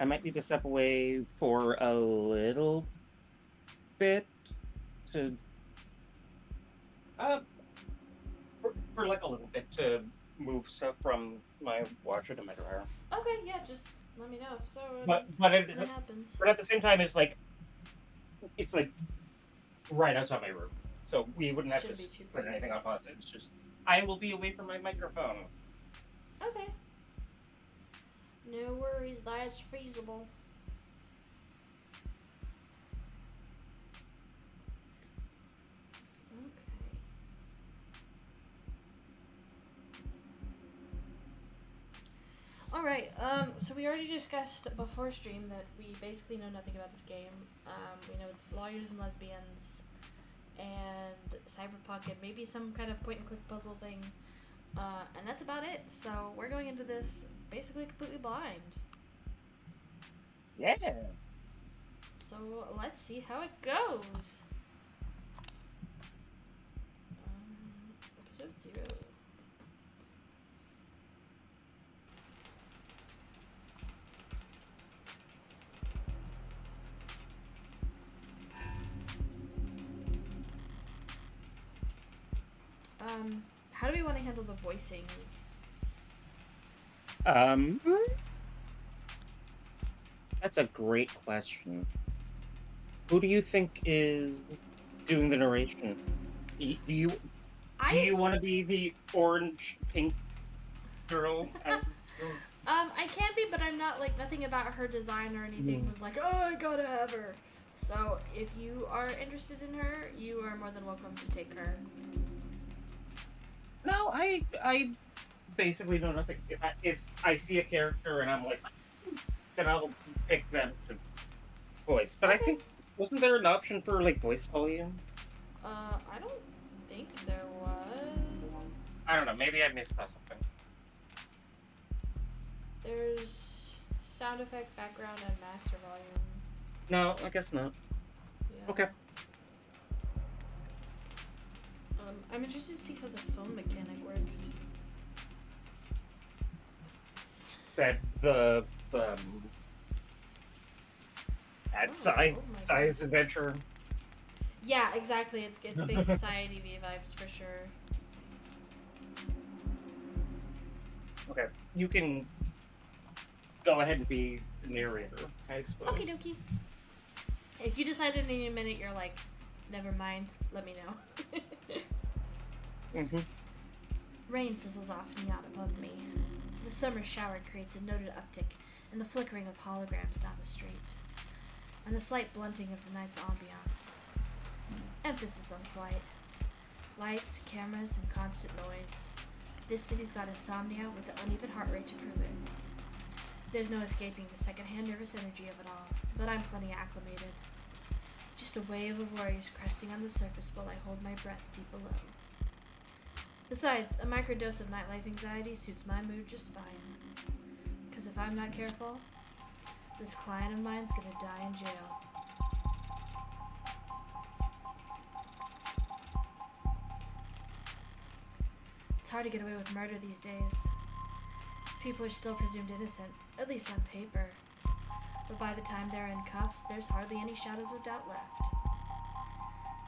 I might need to step away for a little bit to uh for like a little bit to move stuff from my washer to my dryer. Okay, yeah, just let me know if so, But but it, when it happens. but at the same time, it's like right outside my room, so we wouldn't have to Shouldn't be too put crazy. anything on pause. It's just I will be away from my microphone. Okay. No worries, that's feasible. Okay. Alright, so we already discussed before stream that we basically know nothing about this game. We know it's lawyers and lesbians and cyberpunk and maybe some kind of point and click puzzle thing. And that's about it. So we're going into this basically completely blind. Yeah. So let's see how it goes. Episode 0. How do we want to handle the voicing? Um, that's a great question. Who do you think is doing the narration? Do you do I you want to be the orange pink girl as I can be, but I'm not like nothing about her design or anything was like, oh, I gotta have her. So if you are interested in her, you are more than welcome to take her. No, I basically know nothing. If I see a character and I'm like, then I'll pick them to voice. But I Okay. think wasn't there an option for like voice volume? I don't think there was. I don't know. Maybe I missed something. There's sound effect, background, and master volume. No, I guess not. Okay. Yeah. I'm interested to see how the phone mechanic works. That the that size God. adventure. Yeah, exactly. It's big society V vibes for sure. Okay, you can go ahead and be the narrator, I suppose. Okie dokie. If you decide in any minute you're like, never mind, let me know. Mm-hmm. Rain sizzles off neon above me. The summer shower creates a noted uptick in the flickering of holograms down the street, and the slight blunting of the night's ambiance. Emphasis on slight. Lights, cameras, and constant noise. This city's got insomnia with an uneven heart rate to prove it. There's no escaping the secondhand nervous energy of it all, but I'm plenty acclimated. Just a wave of worries cresting on the surface while I hold my breath deep below. Besides, a microdose of nightlife anxiety suits my mood just fine. Because if I'm not careful, this client of mine's gonna die in jail. It's hard to get away with murder these days. People are still presumed innocent, at least on paper. But by the time they're in cuffs, there's hardly any shadows of doubt left.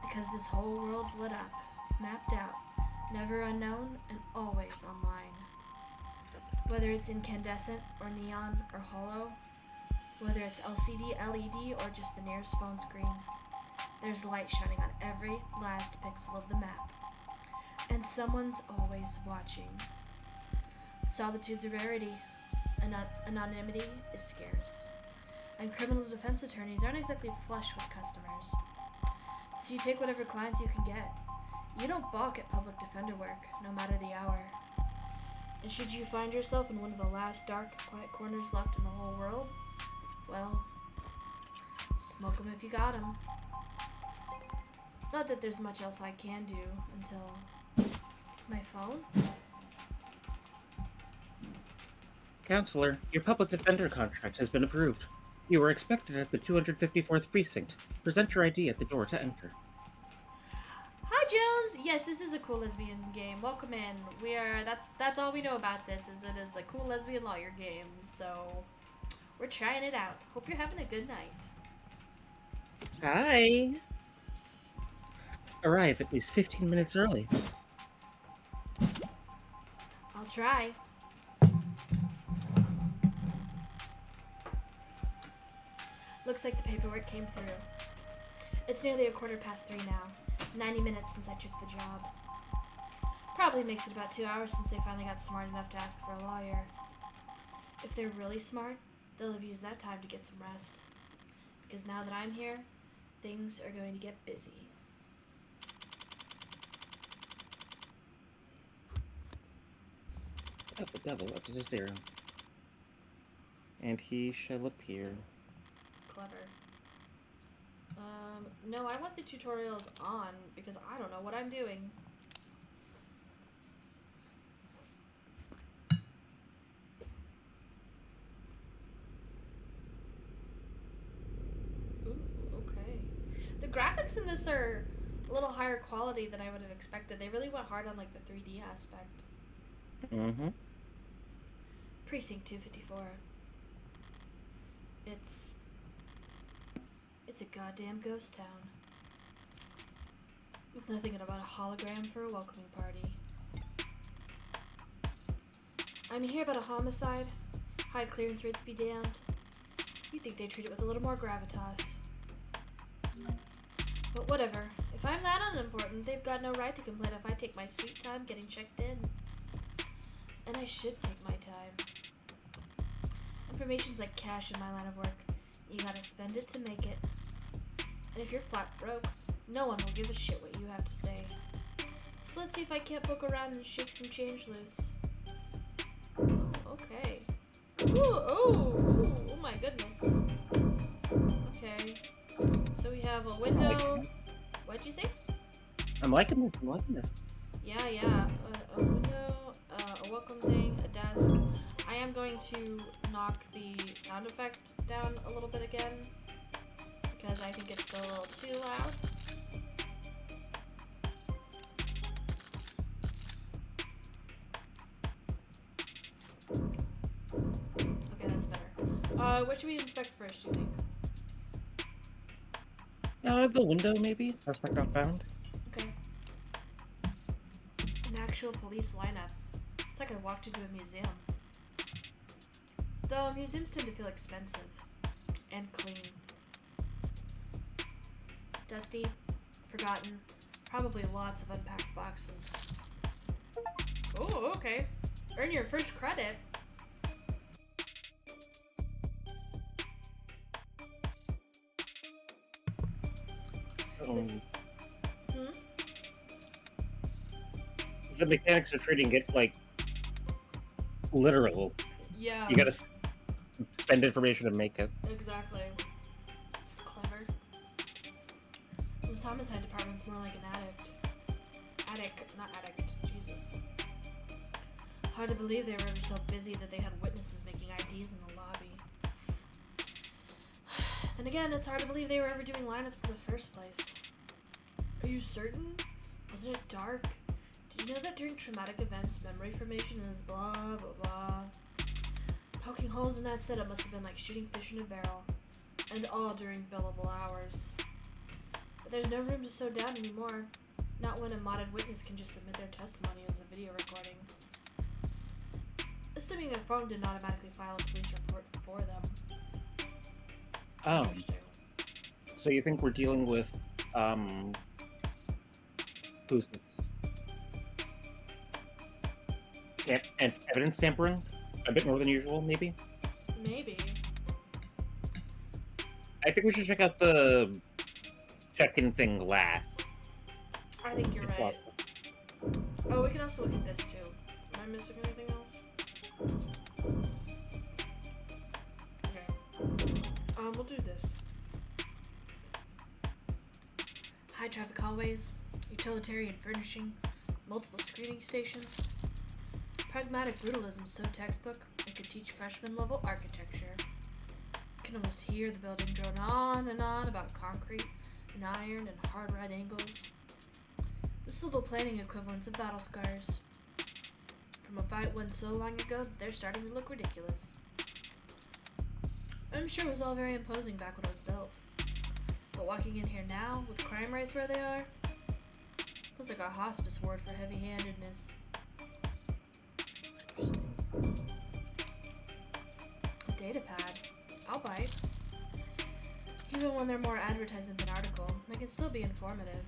Because this whole world's lit up, mapped out, never unknown, and always online. Whether it's incandescent, or neon, or hollow, whether it's LCD, LED, or just the nearest phone screen, there's light shining on every last pixel of the map. And someone's always watching. Solitude's a rarity. Anonymity is scarce. And criminal defense attorneys aren't exactly flush with customers. So you take whatever clients you can get. You don't balk at public defender work, no matter the hour. And should you find yourself in one of the last dark, quiet corners left in the whole world, well, smoke 'em if you got 'em. Not that there's much else I can do until... My phone? Counselor, your public defender contract has been approved. You are expected at the 254th precinct. Present your ID at the door to enter. Hi, Jones. Yes, this is a cool lesbian game. Welcome in. That's all we know about this. Is it is a cool lesbian lawyer game. So We're trying it out. Hope you're having a good night. Hi. Arrive at least 15 minutes early. I'll try. Looks like the paperwork came through. It's nearly 3:15 now. 90 minutes since I took the job. Probably makes it about 2 hours since they finally got smart enough to ask for a lawyer. If they're really smart, they'll have used that time to get some rest. Because now that I'm here, things are going to get busy. Of the devil up to 0. And he shall appear. Clever. No, I want the tutorials on because I don't know what I'm doing. Ooh, okay. The graphics in this are a little higher quality than I would have expected. They really went hard on like the 3D aspect. Mm-hmm. Precinct 254. It's a goddamn ghost town. With nothing about a hologram for a welcoming party. I'm here about a homicide. High clearance rates be damned. You'd think they'd treat it with a little more gravitas. But whatever. If I'm that unimportant, they've got no right to complain if I take my sweet time getting checked in. And I should take my time. Information's like cash in my line of work. You gotta spend it to make it. And if you're flat broke, no one will give a shit what you have to say. So let's see if I can't poke around and shake some change loose. Oh, okay. Ooh, oh my goodness. Okay. So we have a window. What'd you say? I'm liking this. Yeah. A window, a welcome thing, a desk. I am going to knock the sound effect down a little bit again because I think it's still a little too loud. Okay, that's better. What should we inspect first, do you think? The window, maybe? Suspect not found. Okay. An actual police lineup. It's like I walked into a museum. Though museums tend to feel expensive. And clean. Dusty. Forgotten. Probably lots of unpacked boxes. Oh, okay. Earn your first credit. The mechanics of treating it like literal. Yeah. You gotta spend information to make it. Exactly. It's clever. This homicide department's more like an not addict. Jesus. Hard to believe they were ever so busy that they had witnesses making IDs in the lobby. Then again, it's hard to believe they were ever doing lineups in the first place. Are you certain? Wasn't it dark? Did you know that during traumatic events, memory formation is blah, blah, blah? Poking holes in that setup must have been like shooting fish in a barrel. And all during billable hours. But there's no room to slow down anymore. Not when a modded witness can just submit their testimony as a video recording. Assuming their phone didn't automatically file a police report for them. Oh. So you think we're dealing with, who's this? And evidence tampering? A bit more than usual, maybe? Maybe. I think we should check out the check-in thing last. I think you're right. Oh, we can also look at this too. Am I missing anything else? Okay. We'll do this. High traffic hallways, utilitarian furnishing, multiple screening stations. Pragmatic brutalism so textbook, it could teach freshman level architecture. You can almost hear the building drone on and on about concrete and iron and hard right angles. The civil planning equivalents of battle scars. From a fight won so long ago that they're starting to look ridiculous. I'm sure it was all very imposing back when it was built. But walking in here now, with crime rates where they are, feels like a hospice ward for heavy-handedness. A data pad. I'll bite. Even when they're more advertisement than article, they can still be informative.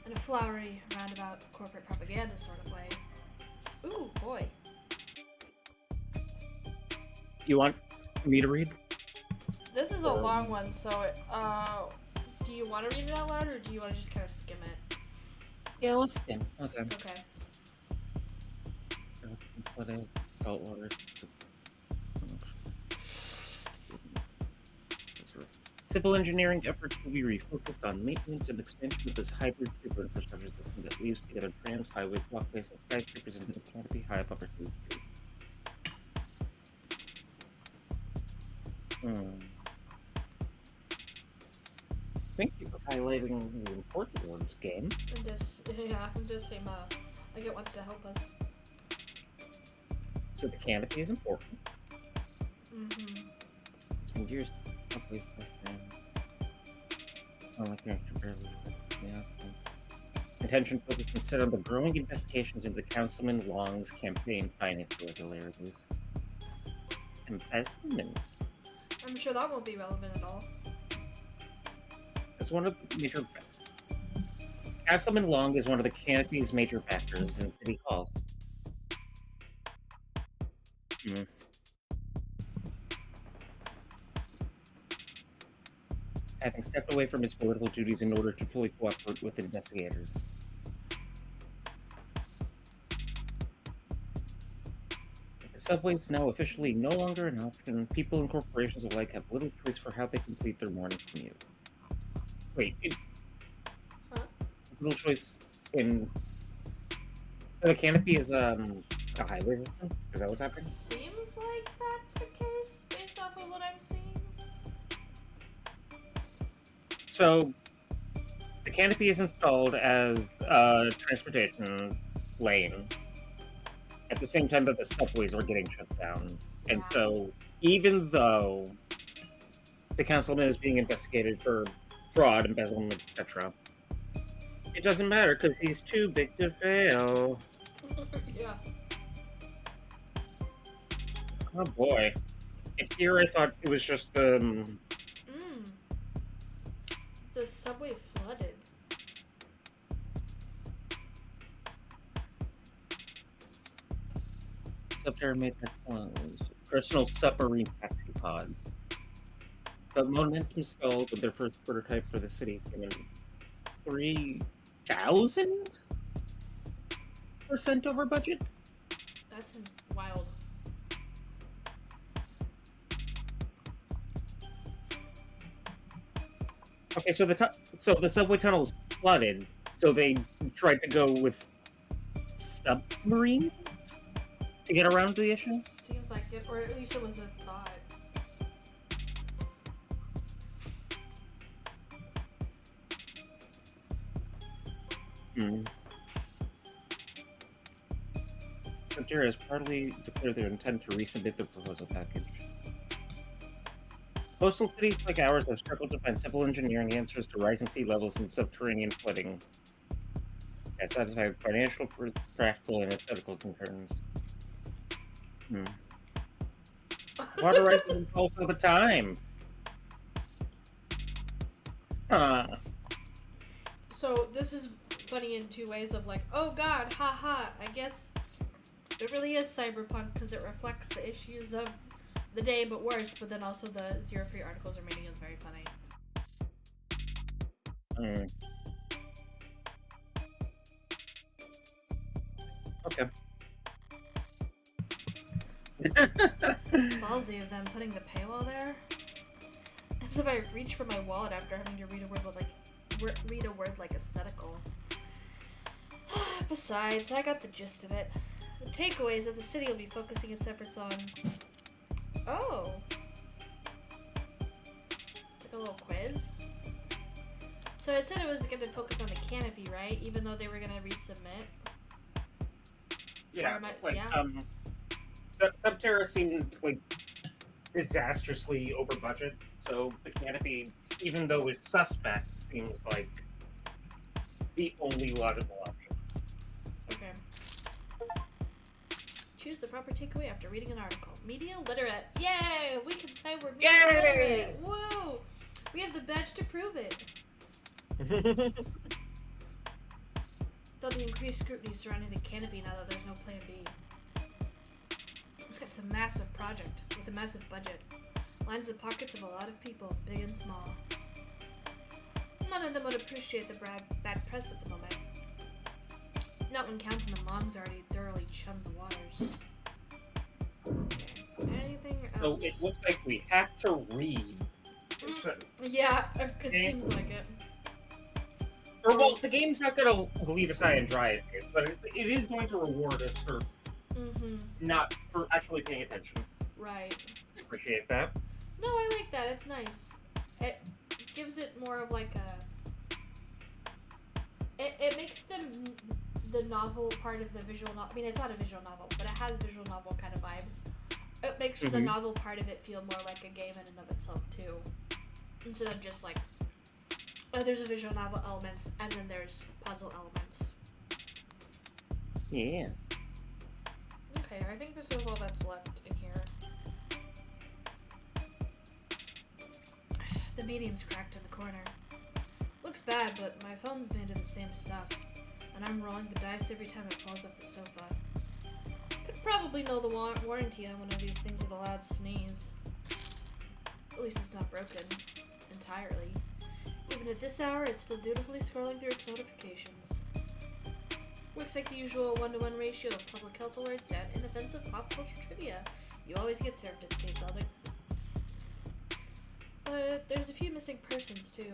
In a flowery, roundabout, corporate propaganda sort of way. Ooh, boy. You want me to read? This is a long one, so do you want to read it out loud, or do you want to just kind of skim it? Yeah, let's skim. Okay. Okay. Salt water. Civil engineering efforts will be refocused on maintenance and expansion of this hybrid super infrastructure system that weaves together trams, highways, walkways, and skyscrapers into a canopy high up over two streets. Thank you for highlighting the importance of this game. And just say, I get wants to help us. So the canopy is important. Mm-hmm. It's been years since someplace testing. Oh, my character barely. Yeah. Attention focused instead on the growing investigations into Councilman Long's campaign finance irregularities. Embezzlement. I'm sure that won't be relevant at all. As one of the major Councilman Long is one of the canopy's major backers in City Hall. Having stepped away from his political duties in order to fully cooperate with investigators. The subway is now officially no longer an option. People and corporations alike have little choice for how they complete their morning commute. Wait, little choice in the canopy is a highway system? Is that what's happening? Seems like that's the case based off of what I'm seeing. So the canopy is installed as a transportation lane at the same time that the subways are getting shut down. And so even though the councilman is being investigated for fraud, embezzlement, etc., it doesn't matter because he's too big to fail. Yeah. Oh boy. And here I thought it was just The subway flooded. subterranean personal submarine taxi pods. But momentum stalled with their first prototype for the city came in 3,000% over budget. That's wild. Okay, so the subway tunnel is flooded, so they tried to go with submarines to get around the issue. Seems like it, or at least it was a thought. Frontier has partly declared their intent to resubmit the proposal package. Coastal cities like ours have struggled to find civil engineering answers to rising sea levels and subterranean flooding that satisfy financial, practical, and aesthetical concerns. Water rises and falls all the time. So this is funny in two ways of like, oh god, haha, I guess it really is cyberpunk because it reflects the issues of the day, but worse, but then also the zero free articles remaining is very funny. Okay. Ballsy of them putting the paywall there. As if I reach for my wallet after having to read a word like aesthetical. Besides, I got the gist of it. The takeaway is that the city will be focusing its efforts on... Oh! Like a little quiz? So it said it was going to focus on the canopy, right? Even though they were going to resubmit? Yeah, Subterra Subterra seemed like disastrously over budget. So the canopy, even though it's suspect, seems like the only logical option. Okay. Choose the proper takeaway after reading an article. Media literate. Yay! We can say we're media Yay! literate. Woo! We have the badge to prove it. There'll be increased scrutiny surrounding the canopy now that there's no plan B. It's a massive project with a massive budget. Lines the pockets of a lot of people, big and small. None of them would appreciate the bad press at the moment. Not when Councilman Long's already thoroughly chummed the waters. Okay. Anything else? So it looks like we have to read. Yeah, it seems like it. Or, well, the game's not going to leave us high and dry, but it is going to reward us for for actually paying attention. Right. I appreciate that. No, I like that. It's nice. It gives it more of like a... It makes the novel part of the visual novel... I mean, it's not a visual novel, but it has visual novel kind of vibes. It makes the novel part of it feel more like a game in and of itself, too. Instead of just like... Oh, there's a visual novel elements, and then there's puzzle elements. Yeah. Okay, I think this is all that's left in here. The medium's cracked in the corner. Looks bad, but my phone's made of the same stuff, and I'm rolling the dice every time it falls off the sofa. Could probably know the warranty on one of these things with a loud sneeze. At least it's not broken entirely. Even at this hour, it's still dutifully scrolling through its notifications. Looks like the usual 1-to-1 ratio of public health alerts and inoffensive pop culture trivia you always get served at State Building. But there's a few missing persons, too.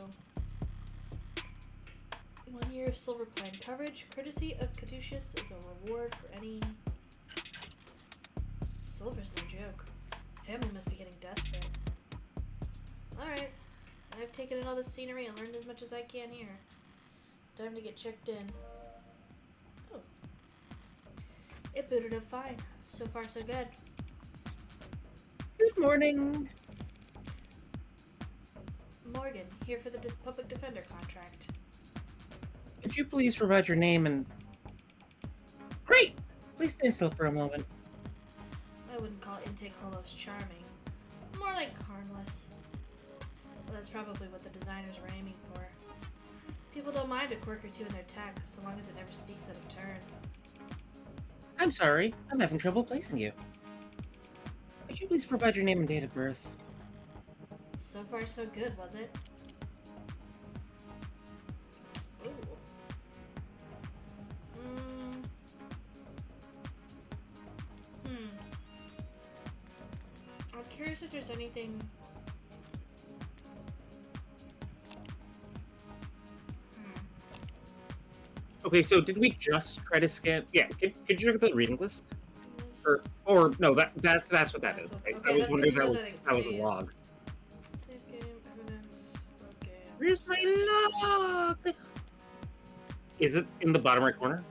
1 year of Silver Plan coverage, courtesy of Caduceus, is a reward for any... Silver's no joke. The family must be getting desperate. Alright. I've taken in all the scenery and learned as much as I can here. Time to get checked in. Oh. It booted up fine. So far, so good. Good morning. Morgan, here for the public defender contract. Could you please provide your name and... Great! Please stand still for a moment. I wouldn't call intake holos charming. More like harmless. Well, that's probably what the designers were aiming for. People don't mind a quirk or two in their tech, so long as it never speaks out of turn. I'm sorry, I'm having trouble placing you. Could you please provide your name and date of birth? So far, so good, was it? Ooh. I'm curious if there's anything... Okay, so did we just try to scan? Yeah, could you look at the reading list? Or no, that's what that is. Okay, I was that's wondering 'cause if that was a log. Save game, evidence, okay. Where's my log? Is it in the bottom right corner?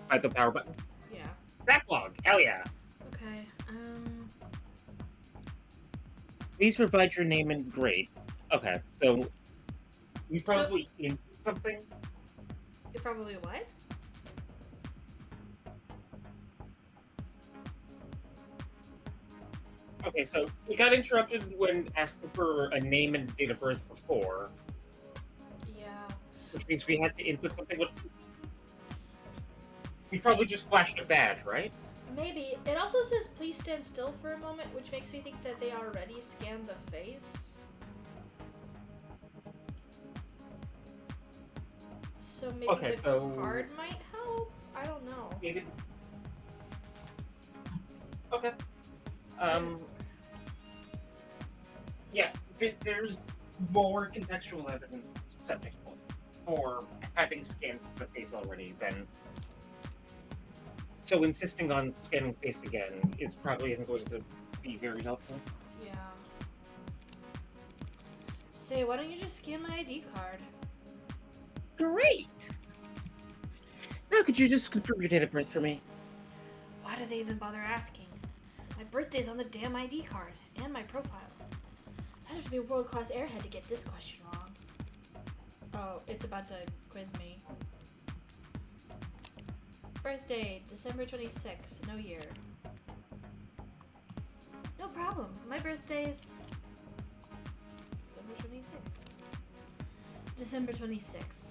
By the power button? Yeah. Backlog! Hell yeah! Okay, Please provide your name and grade. Okay, so we probably input something. You're probably what? Okay, so we got interrupted when asking for a name and date of birth before, Yeah. which means we had to input something. We probably just flashed a badge, right? Maybe. It also says please stand still for a moment, which makes me think that they already scanned the face. So maybe the card might help? I don't know. Maybe. Okay. Yeah, there's more contextual evidence subject for having scanned the face already than... So insisting on scanning face again probably isn't going to be very helpful. Yeah. Say, why don't you just scan my ID card? Great! Now could you just confirm your date of birth for me? Why do they even bother asking? My birthday's on the damn ID card, and and my profile. I'd have to be a world-class airhead to get this question wrong. Oh, it's about to quiz me. Birthday, December 26th, no year. No problem. My birthday's December 26th. December 26th.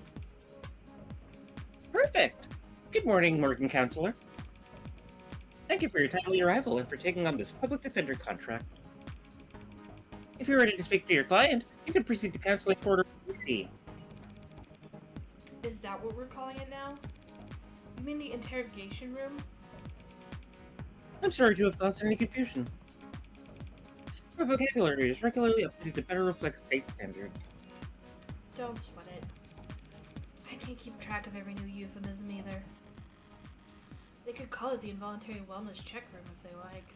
Perfect. Good morning, Morgan Counselor. Thank you for your timely arrival and for taking on this public defender contract. If you're ready to speak to your client, you can proceed to counseling quarter PC. Is that what we're calling it now? You mean the interrogation room? I'm sorry to have caused any confusion. Our vocabulary is regularly updated to better reflect state standards. Don't sweat it. I can't keep track of every new euphemism either. They could call it the involuntary wellness check room if they like.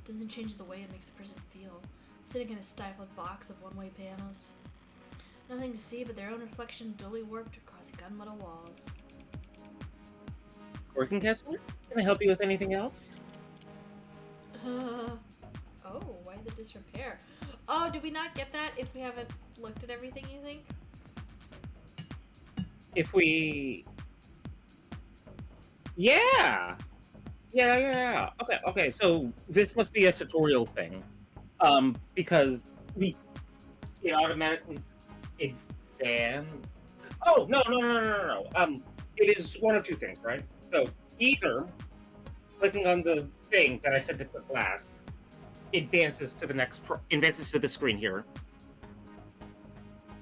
Doesn't change the way it makes a person feel, sitting in a stifled box of one-way pianos. Nothing to see but their own reflection dully warped across gunmetal walls. Working counselor? Can I help you with anything else? Oh, why the disrepair? Oh, did we not get that if we haven't looked at everything, you think? If we... Yeah! Yeah. Okay, so this must be a tutorial thing. Because it automatically advance. Oh, no. It is one of two things, right? So either clicking on the thing that I said to click last advances to the screen here,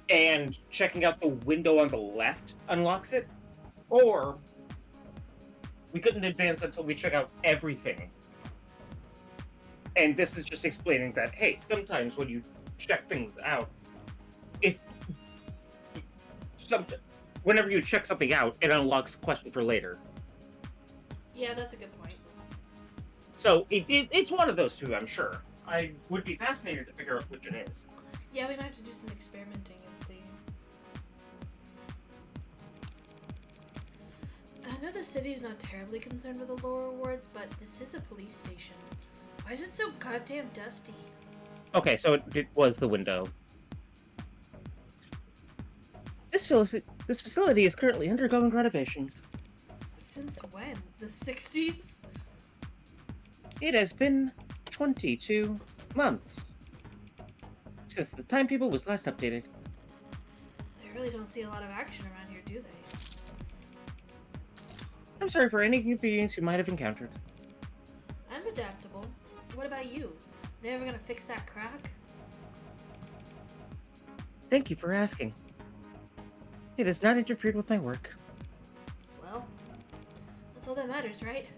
and checking out the window on the left unlocks it, or we couldn't advance until we check out everything. And this is just explaining that, hey, sometimes when you check things out, whenever you check something out, it unlocks a question for later. Yeah, that's a good point. So it's one of those two, I'm sure. I would be fascinated to figure out which it is. Yeah, we might have to do some experimenting and see. I know the city's not terribly concerned with the lower wards, but this is a police station. Why is it so goddamn dusty? Okay, so it was the window. This facility is currently undergoing renovations. Since when? The 60s? It has been 22 months since the timetable was last updated. They really don't see a lot of action around here, do they? I'm sorry for any inconvenience you might have encountered. I'm adaptable. What about you? They ever gonna fix that crack? Thank you for asking. It has not interfered with my work. Well, that's all that matters, right?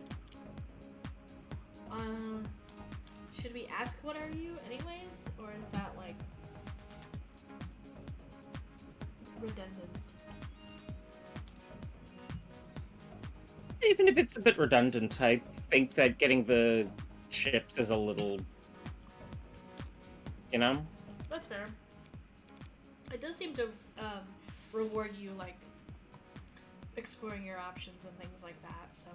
Should we ask what are you anyways? Or is that like redundant? Even if it's a bit redundant, I think that getting the chips is a little... You know? That's fair. It does seem to reward you, like, exploring your options and things like that, so.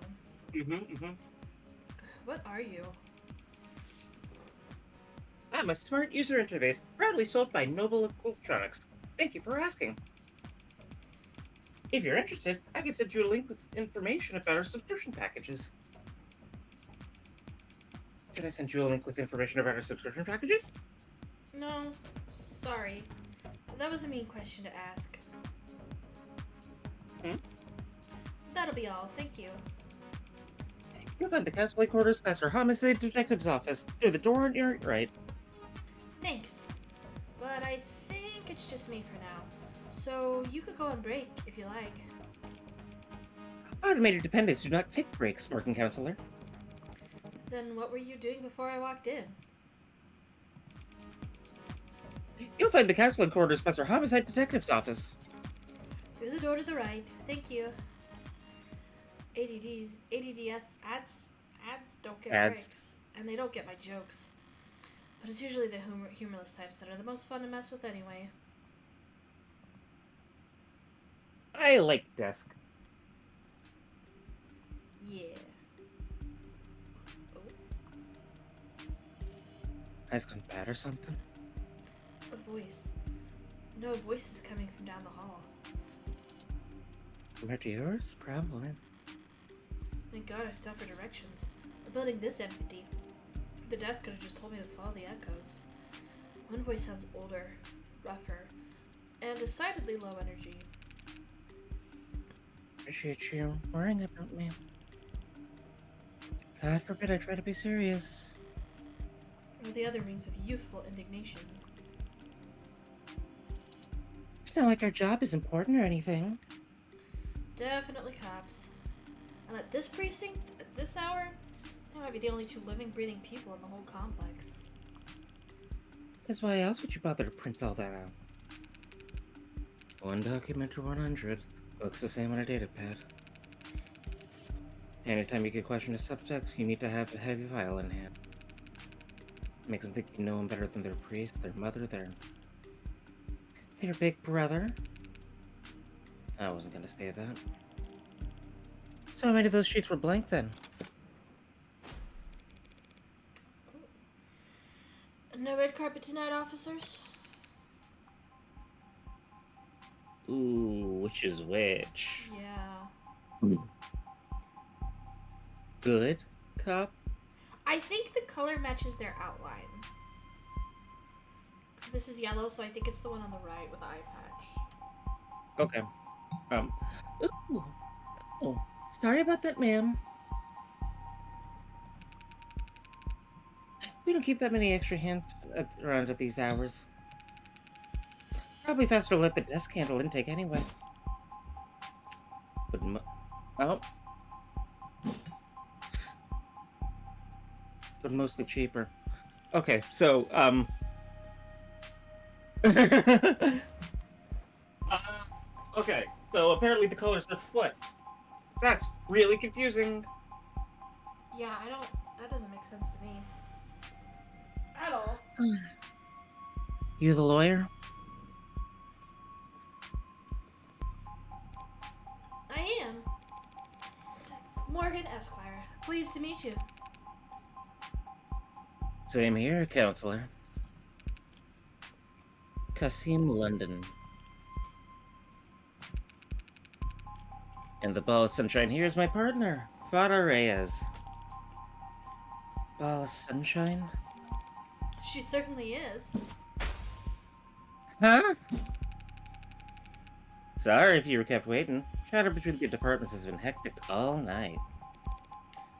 What are you? I'm a smart user interface, proudly sold by Noble Electronics. Thank you for asking. If you're interested, I can send you a link with information about our subscription packages. Should I send you a link with information about our subscription packages? No, sorry. That was a mean question to ask. That'll be all, thank you. You'll find the counseling quarters past our homicide detective's office, through the door on your right. Thanks. But I think it's just me for now. So you could go on break if you like. Automated dependents do not take breaks, working counselor. Then what were you doing before I walked in? You'll find the counseling quarters past our homicide detective's office. Through the door to the right. Thank you. ADDS ads don't get breaks. And they don't get my jokes. But it's usually the humorless types that are the most fun to mess with anyway. I like desk. Yeah. Eyes gone bad or something? A voice. No voice is coming from down the hall. Compared to yours? Probably. Thank God I stopped for directions. A building this empty. The desk could have just told me to follow the echoes. One voice sounds older, rougher, and decidedly low energy. Appreciate you worrying about me. God forbid I try to be serious. Or the other rings with youthful indignation. It's not like our job is important or anything. Definitely cops. And at this precinct, at this hour, they might be the only two living, breathing people in the whole complex. Because why else would you bother to print all that out? One document to 100. Looks the same on a data pad. Anytime you can question a subject, you need to have a heavy file in hand. Makes them think you know them better than their priest, their mother, their big brother. I wasn't gonna say that. So how many of those sheets were blank then? No red carpet tonight, officers? Ooh, which is which? Yeah. Good cop? I think the color matches their outline. So this is yellow, so I think it's the one on the right with the eye patch. Okay. Ooh. Oh, sorry about that, ma'am. We don't keep that many extra hands around at these hours. Probably faster to let the desk handle intake anyway. But but mostly cheaper. Okay, so okay, so apparently the colors are flipped. That's really confusing. Yeah, that doesn't make sense to me. At all. You the lawyer? I am. Morgan Esquire. Pleased to meet you. Same here, counselor. Kasim London. And the ball of sunshine here is my partner, Fada Reyes. Ball of sunshine? She certainly is. Huh? Sorry if you were kept waiting. Chatter between the departments has been hectic all night.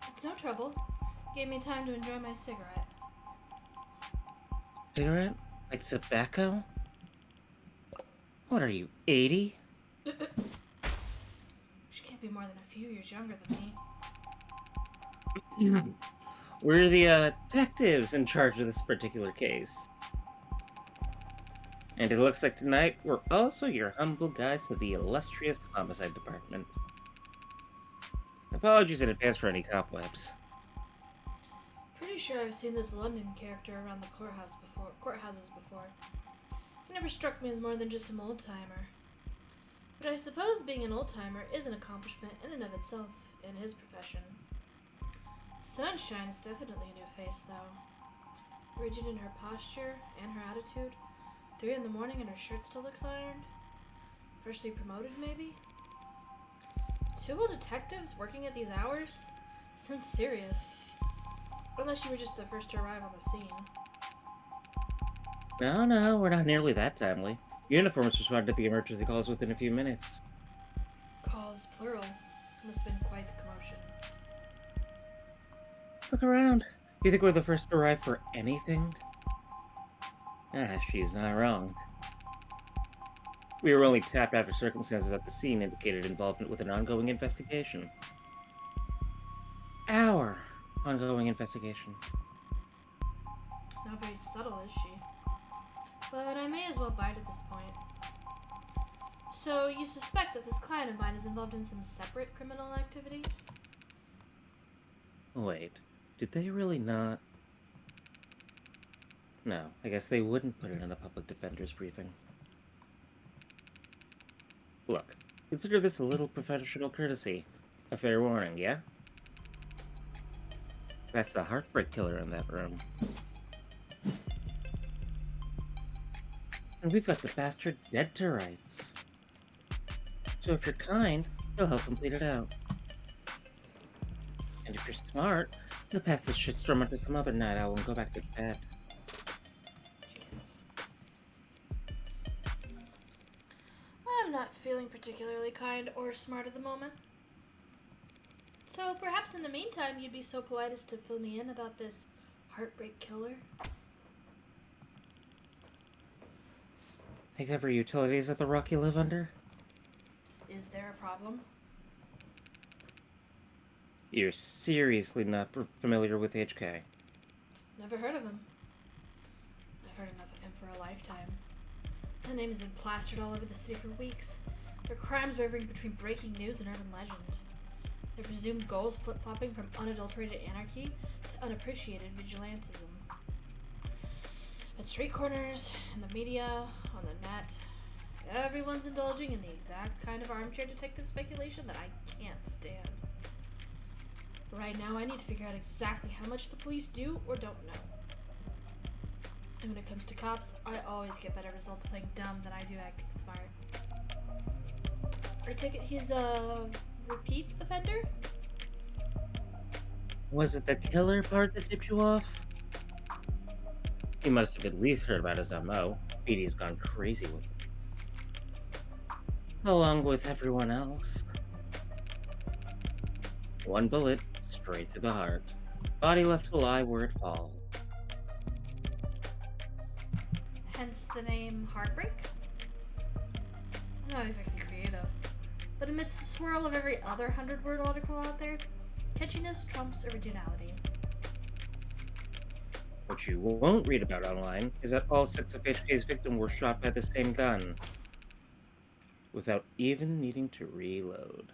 It's no trouble. Gave me time to enjoy my cigarette. Cigarette? Like tobacco? What are you, 80? She can't be more than a few years younger than me. We're the detectives in charge of this particular case. And it looks like tonight we're also your humble guides to the illustrious homicide department. Apologies in advance for any cobwebs. Pretty sure I've seen this London character around the courthouses before. He never struck me as more than just some old-timer. But I suppose being an old-timer is an accomplishment in and of itself in his profession. Sunshine is definitely a new face, though. Rigid in her posture and her attitude. 3 in the morning and her shirt still looks ironed. Freshly promoted, maybe? 2 old detectives working at these hours? Sounds serious. Unless you were just the first to arrive on the scene. No, we're not nearly that timely. Uniforms responded to the emergency calls within a few minutes. Calls, plural. Must have been quite the commotion. Look around. You think we're the first to arrive for anything? She's not wrong. We were only tapped after circumstances at the scene indicated involvement with an ongoing investigation. Our ongoing investigation. Not very subtle, is she? But I may as well bite at this point. So, you suspect that this client of mine is involved in some separate criminal activity? Wait, did they really not? No, I guess they wouldn't put it in a public defender's briefing. Look, consider this a little professional courtesy. A fair warning, yeah? That's the heartbreak killer in that room. And we've got the bastard dead to rights. So if you're kind, you'll help him plead it out. And if you're smart, you'll pass this shitstorm onto some other night owl and go back to bed. Jesus. I'm not feeling particularly kind or smart at the moment. So perhaps in the meantime, you'd be so polite as to fill me in about this heartbreak killer. They cover utilities at the rock you live under? Is there a problem? You're seriously not familiar with HK. Never heard of him. I've heard enough of him for a lifetime. My name has been plastered all over the city for weeks. Their crimes wavering between breaking news and urban legend. Their presumed goals flip-flopping from unadulterated anarchy to unappreciated vigilantism. At street corners, in the media, on the net, everyone's indulging in the exact kind of armchair detective speculation that I can't stand. Right now, I need to figure out exactly how much the police do or don't know. And when it comes to cops, I always get better results playing dumb than I do acting smart. I take it he's a repeat offender? Was it the killer part that tipped you off? You must have at least heard about his MO. Petey's gone crazy with it. Along with everyone else. One bullet, straight to the heart. Body left to lie where it falls. Hence the name Heartbreak? I'm not exactly creative. But amidst the swirl of every other 100-word article out there, catchiness trumps originality. What you won't read about online is that all 6 of HK's victims were shot by the same gun. Without even needing to reload.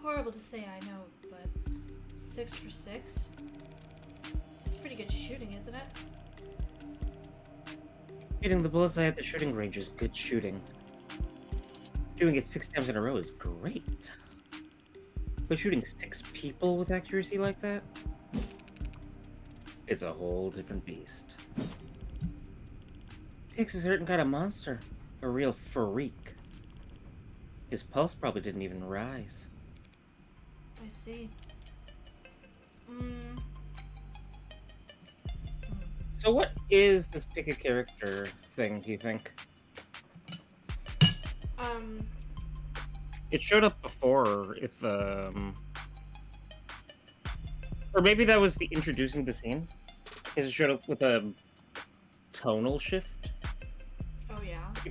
Horrible to say, I know, but 6 for 6? That's pretty good shooting, isn't it? Hitting the bullseye at the shooting range is good shooting. Doing it 6 times in a row is great. But shooting 6 people with accuracy like that? It's a whole different beast. Takes a certain kind of monster. A real freak. His pulse probably didn't even rise. I see. So what is this pick a character thing, do you think? It showed up before, if, or maybe that was the introducing the scene? Because it showed up with a tonal shift? Oh yeah? You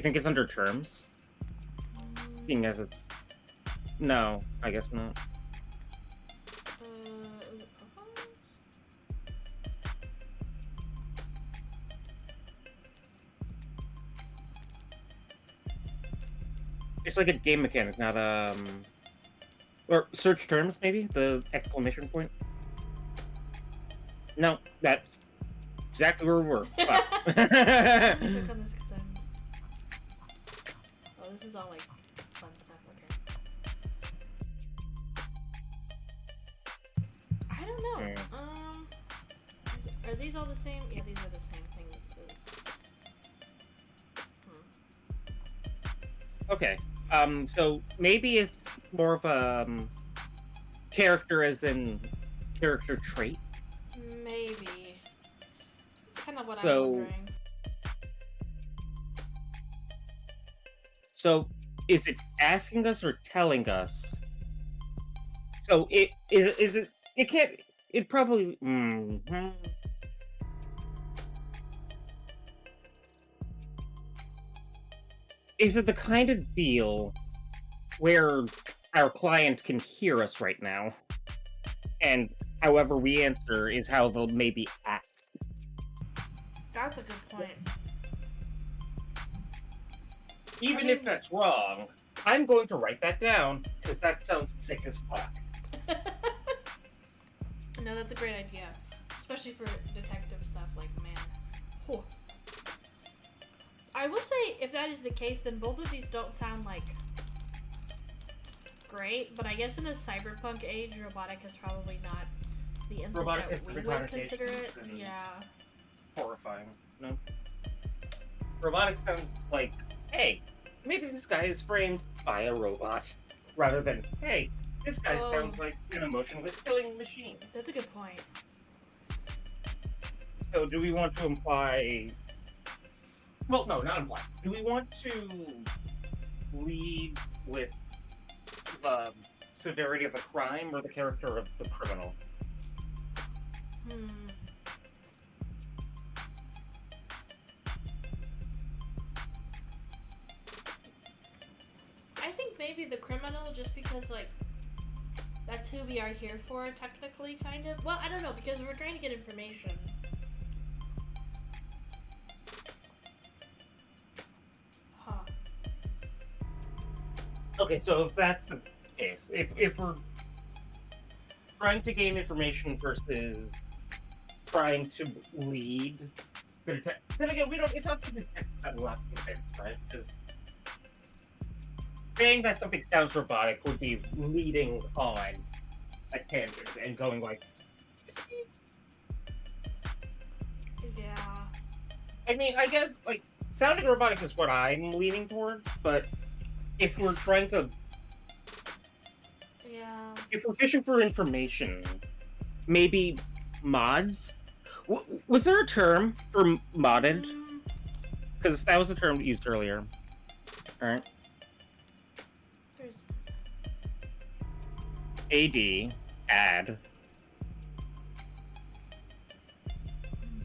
think it's under terms? Seeing as it's... No, I guess not. Is it performance? It's like a game mechanic, not or search terms maybe, the exclamation point. No, that's exactly where we were. Click on this because I'm... Oh, this is all like fun stuff, okay. I don't know. Are these all the same? Yeah, these are the same things as... Okay. So maybe it's more of a character as in character trait. Maybe. It's kind of what So- I'm wondering. So is it asking us or telling us? So it is it it can't it probably Is it the kind of deal where our client can hear us right now, and however we answer is how they'll maybe act? That's a good point. Even mean- if that's wrong, I'm going to write that down because that sounds sick as fuck. No, that's a great idea. Especially for detective stuff, like, man. Whew. I will say, if that is the case, then both of these don't sound, like, great. But I guess in a cyberpunk age, robotic is probably not the insult Robotic is that we the would connotation, consider it. and- Yeah. horrifying. No. Robotic sounds like, hey, maybe this guy is framed by a robot, rather than, hey, this guy Oh. sounds like an emotionless killing machine. That's a good point. So, do we want to imply? Well, no, not imply. Do we want to lead with the severity of the crime or the character of the criminal? I think maybe the criminal, just because, like, that's who we are here for, technically, kind of. Well, I don't know, because we're trying to get information. Huh. Okay, so if that's the case, if we're trying to gain information versus trying to lead the detective, then again, we don't. It's not the detective that will have to convince, right? Because saying that something sounds robotic would be leading on a tangent and going like, Yeah. I mean, I guess like sounding robotic is what I'm leaning towards, but if we're trying to, Yeah. if we're fishing for information, maybe mods. Was there a term for modded? Mm, Because that was a term used earlier. All right. there's. Add.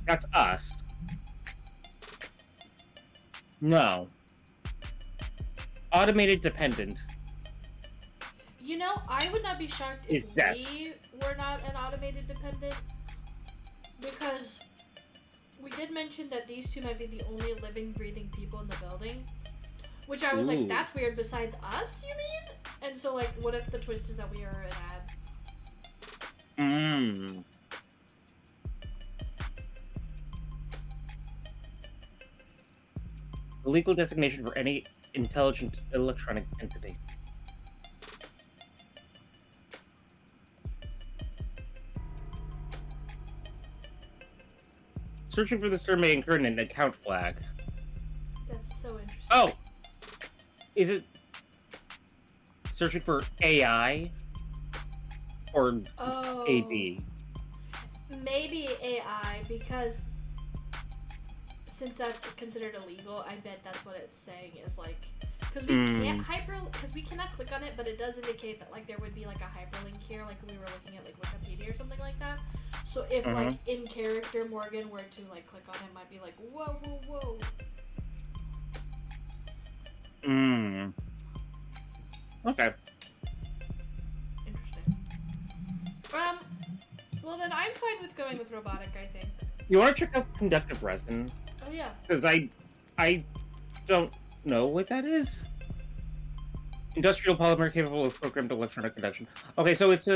That's us. No. Automated dependent. You know, I would not be shocked Is if death. we were not an automated dependent, because we did mention that these two might be the only living, breathing people in the building. Which I was Ooh. like, that's weird. Besides us, you mean? And so, like, what if the twist is that we are an ad? The legal designation for any intelligent electronic entity. Searching for this term may incur an account flag. That's so interesting. Oh! Is it searching for AI? Or Oh. AD? Maybe AI, because since that's considered illegal, I bet that's what it's saying is like, because we can't because we cannot click on it, but it does indicate that like there would be like a hyperlink here, like when we were looking at like Wikipedia or something like that. So if like in character Morgan were to like click on it, might be like whoa. Okay. Interesting. Well then I'm fine with going with robotic, I think. You want to check out conductive resin? Oh yeah. Because I don't know what that is. Industrial polymer capable of programmed electronic conduction. Okay, so it's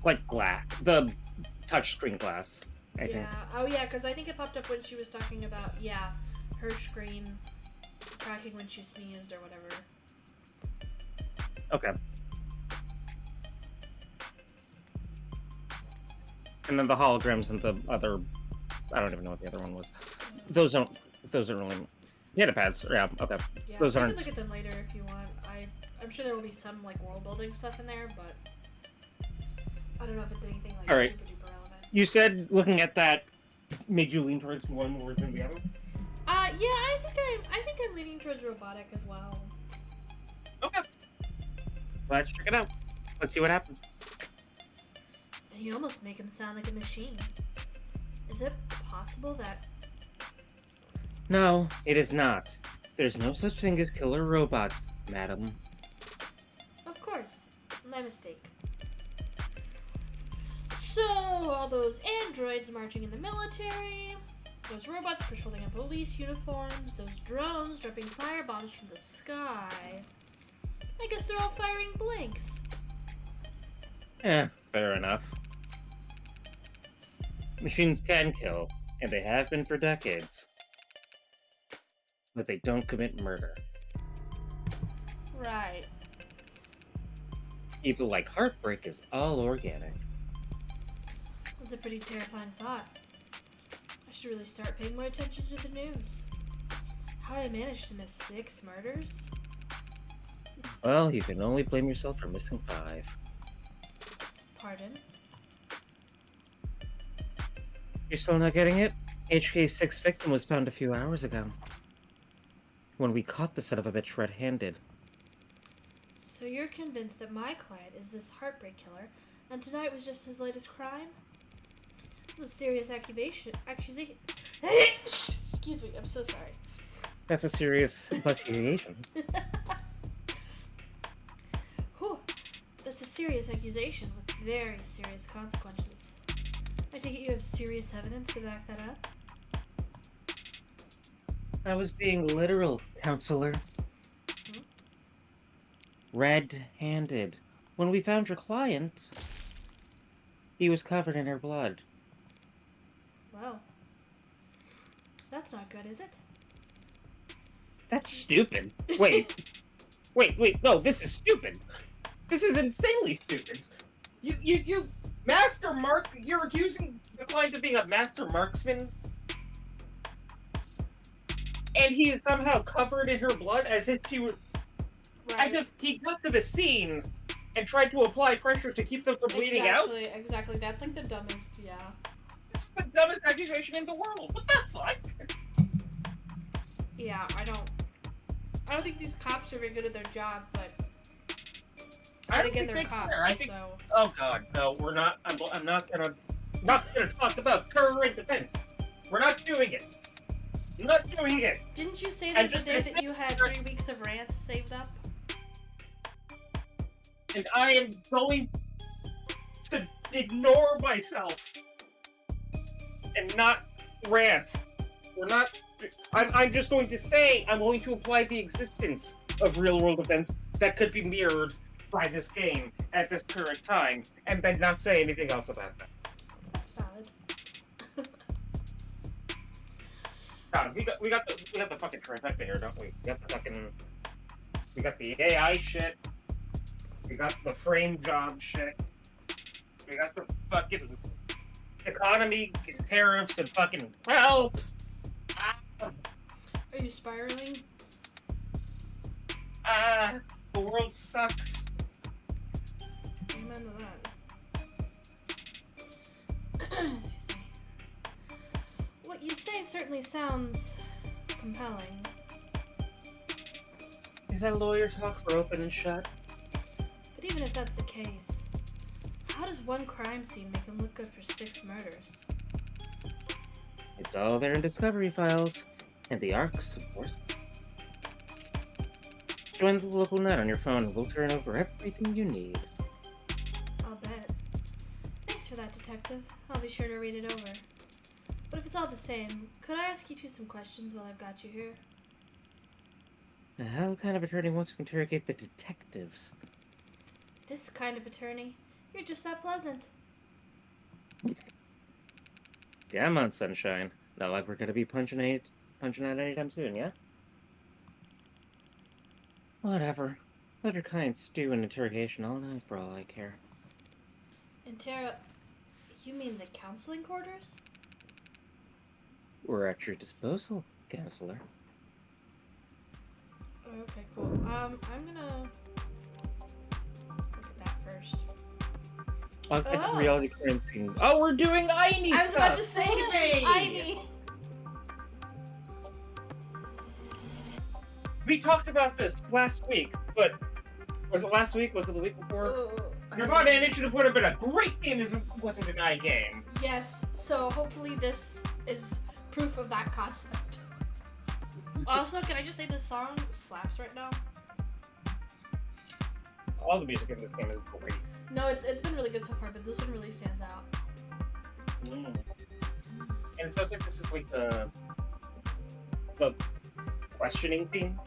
like glass, the touchscreen glass. I think. Oh yeah, because I think it popped up when she was talking about her screen cracking when she sneezed or whatever. Okay. And then the holograms and the other, I don't even know what the other one was. Those aren't really data pads. Yeah, okay. Yeah, Those we aren't. can look at them later if you want. I'm sure there will be some like world building stuff in there, but I don't know if it's anything like All right. super duper relevant. You said looking at that made you lean towards one more than the other. Yeah, I think I'm leaning towards robotic as well. Okay. Let's check it out. Let's see what happens. You almost make him sound like a machine. Is it possible that? No, it is not. There's no such thing as killer robots, madam. Of course, my mistake. So, all those androids marching in the military, those robots patrolling in police uniforms, those drones dropping firebombs from the sky. I guess they're all firing blanks. Fair enough. Machines can kill, and they have been for decades. But they don't commit murder. Right. People like heartbreak is all organic. That's a pretty terrifying thought. should really start paying more attention to the news. How did I manage to miss 6 murders? Well, you can only blame yourself for missing 5. Pardon? You're still not getting it? HK's 6th victim was found a few hours ago. When we caught the son of a bitch red-handed. So you're convinced that my client is this heartbreak killer, and tonight was just his latest crime? This is a serious accusation. Excuse me, I'm so sorry. That's a serious accusation. Whew. That's a serious accusation with very serious consequences. I take it you have serious evidence to back that up? I was being literal, counselor. Red-handed. When we found your client, he was covered in her blood. Well, that's not good, is it? That's stupid. Wait. Wait, no, this is stupid. This is insanely stupid. You master mark, you're accusing the client of being a master marksman? And he is somehow covered in her blood as if he were... Right. As if he got to the scene and tried to apply pressure to keep them from bleeding out? Exactly. That's like the dumbest, yeah. This is the dumbest accusation in the world. What the fuck? Yeah, I don't think these cops are very good at their job, but I again, don't they're think cops, they are. I think, so... oh god, no, we're not. I'm not gonna talk about terror and defense. We're not doing it. I'm not doing it. Didn't you say I'm that the just day gonna that you had 3 weeks of rants saved up? And I am going to ignore myself and not rant. We're not. I'm just going to say I'm going to apply the existence of real-world events that could be mirrored by this game at this current time, and then not say anything else about that. Valid. God, we got the fucking trifecta here, don't we? We got the AI shit. We got the frame job shit. We got the fucking economy, and tariffs, and fucking help. Are you spiraling? The world sucks. Amen to that. What you say certainly sounds compelling. Is that lawyer talk for open and shut? But even if that's the case, how does one crime scene make him look good for 6 murders? It's all there in Discovery Files. And the arcs, of course. Join the local net on your phone and we'll turn over everything you need. I'll bet. Thanks for that, Detective. I'll be sure to read it over. But if it's all the same, could I ask you some questions while I've got you here? The hell kind of attorney wants to interrogate the detectives? This kind of attorney. You're just that pleasant. Come on, sunshine. Not like we're gonna be punching out anytime soon, yeah? Whatever. Let your kind stew in interrogation all night for all I care. And Tara, you mean the counseling quarters? We're at your disposal, counselor. Okay, cool. I'm gonna look at that first. I'll get the reality crime scene. Oh, we're doing Aini stuff! I was about to say Hey! Aini! We talked about this last week, but was it last week? Was it the week before? Your bot Annie should have put up in a great game if it wasn't an I game. Yes, so hopefully this is proof of that concept. Also, can I just say this song slaps right now? All the music in this game is great. No, it's been really good so far, but this one really stands out. And it sounds like this is like the questioning theme.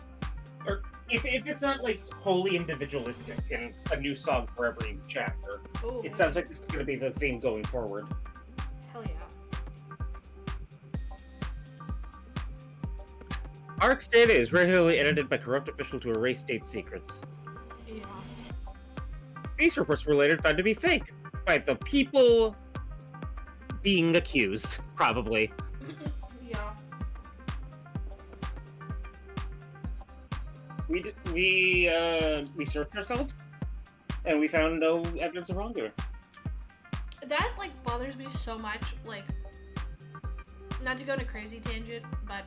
Or if it's not like wholly individualistic and a new song for every chapter, Ooh. it sounds like this is going to be the theme going forward. Hell yeah. ARC's data is regularly edited by corrupt officials to erase state secrets. Yeah. These reports were later found to be fake by the people being accused, probably. Yeah. We searched ourselves, and we found no evidence of wrongdoing. That, like, bothers me so much. Like, not to go on a crazy tangent, but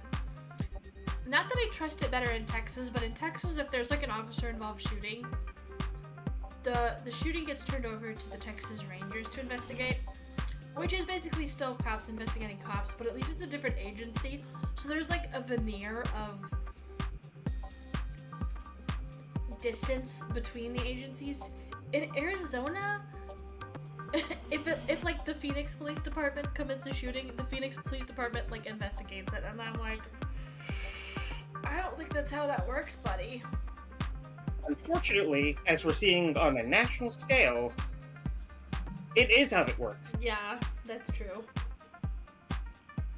not that I trust it better in Texas, but in Texas, if there's, like, an officer-involved shooting, the shooting gets turned over to the Texas Rangers to investigate, which is basically still cops investigating cops, but at least it's a different agency. So there's, like, a veneer of distance between the agencies. In Arizona, if like the Phoenix Police Department commits a shooting, the Phoenix Police Department like investigates it, and I'm like, I don't think that's how that works, buddy. Unfortunately, as we're seeing on a national scale, it is how it works. Yeah, that's true.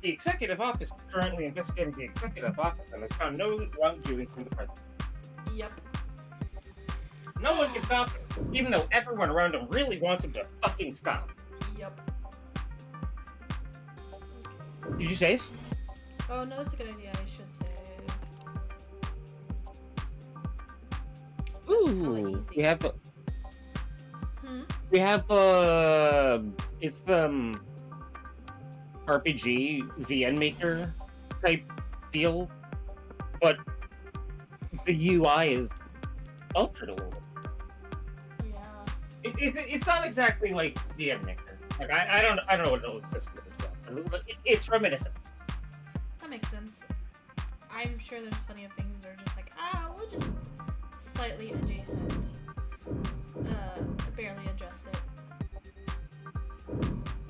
The executive office is currently investigating the executive office and has found no wrongdoing from the president. Yep. No one can stop him, even though everyone around him really wants him to fucking stop. Yep. Did you save? Oh no, that's a good idea. I should save. Ooh, easy. we have the. Hmm? We have the. It's the RPG VN Maker type deal, but the UI is altered a little bit. Yeah. It's not exactly like VN Maker. Like I don't know what it looks like. It's reminiscent. That makes sense. I'm sure there's plenty of things that are just like, we'll just slightly adjacent. Barely adjust it.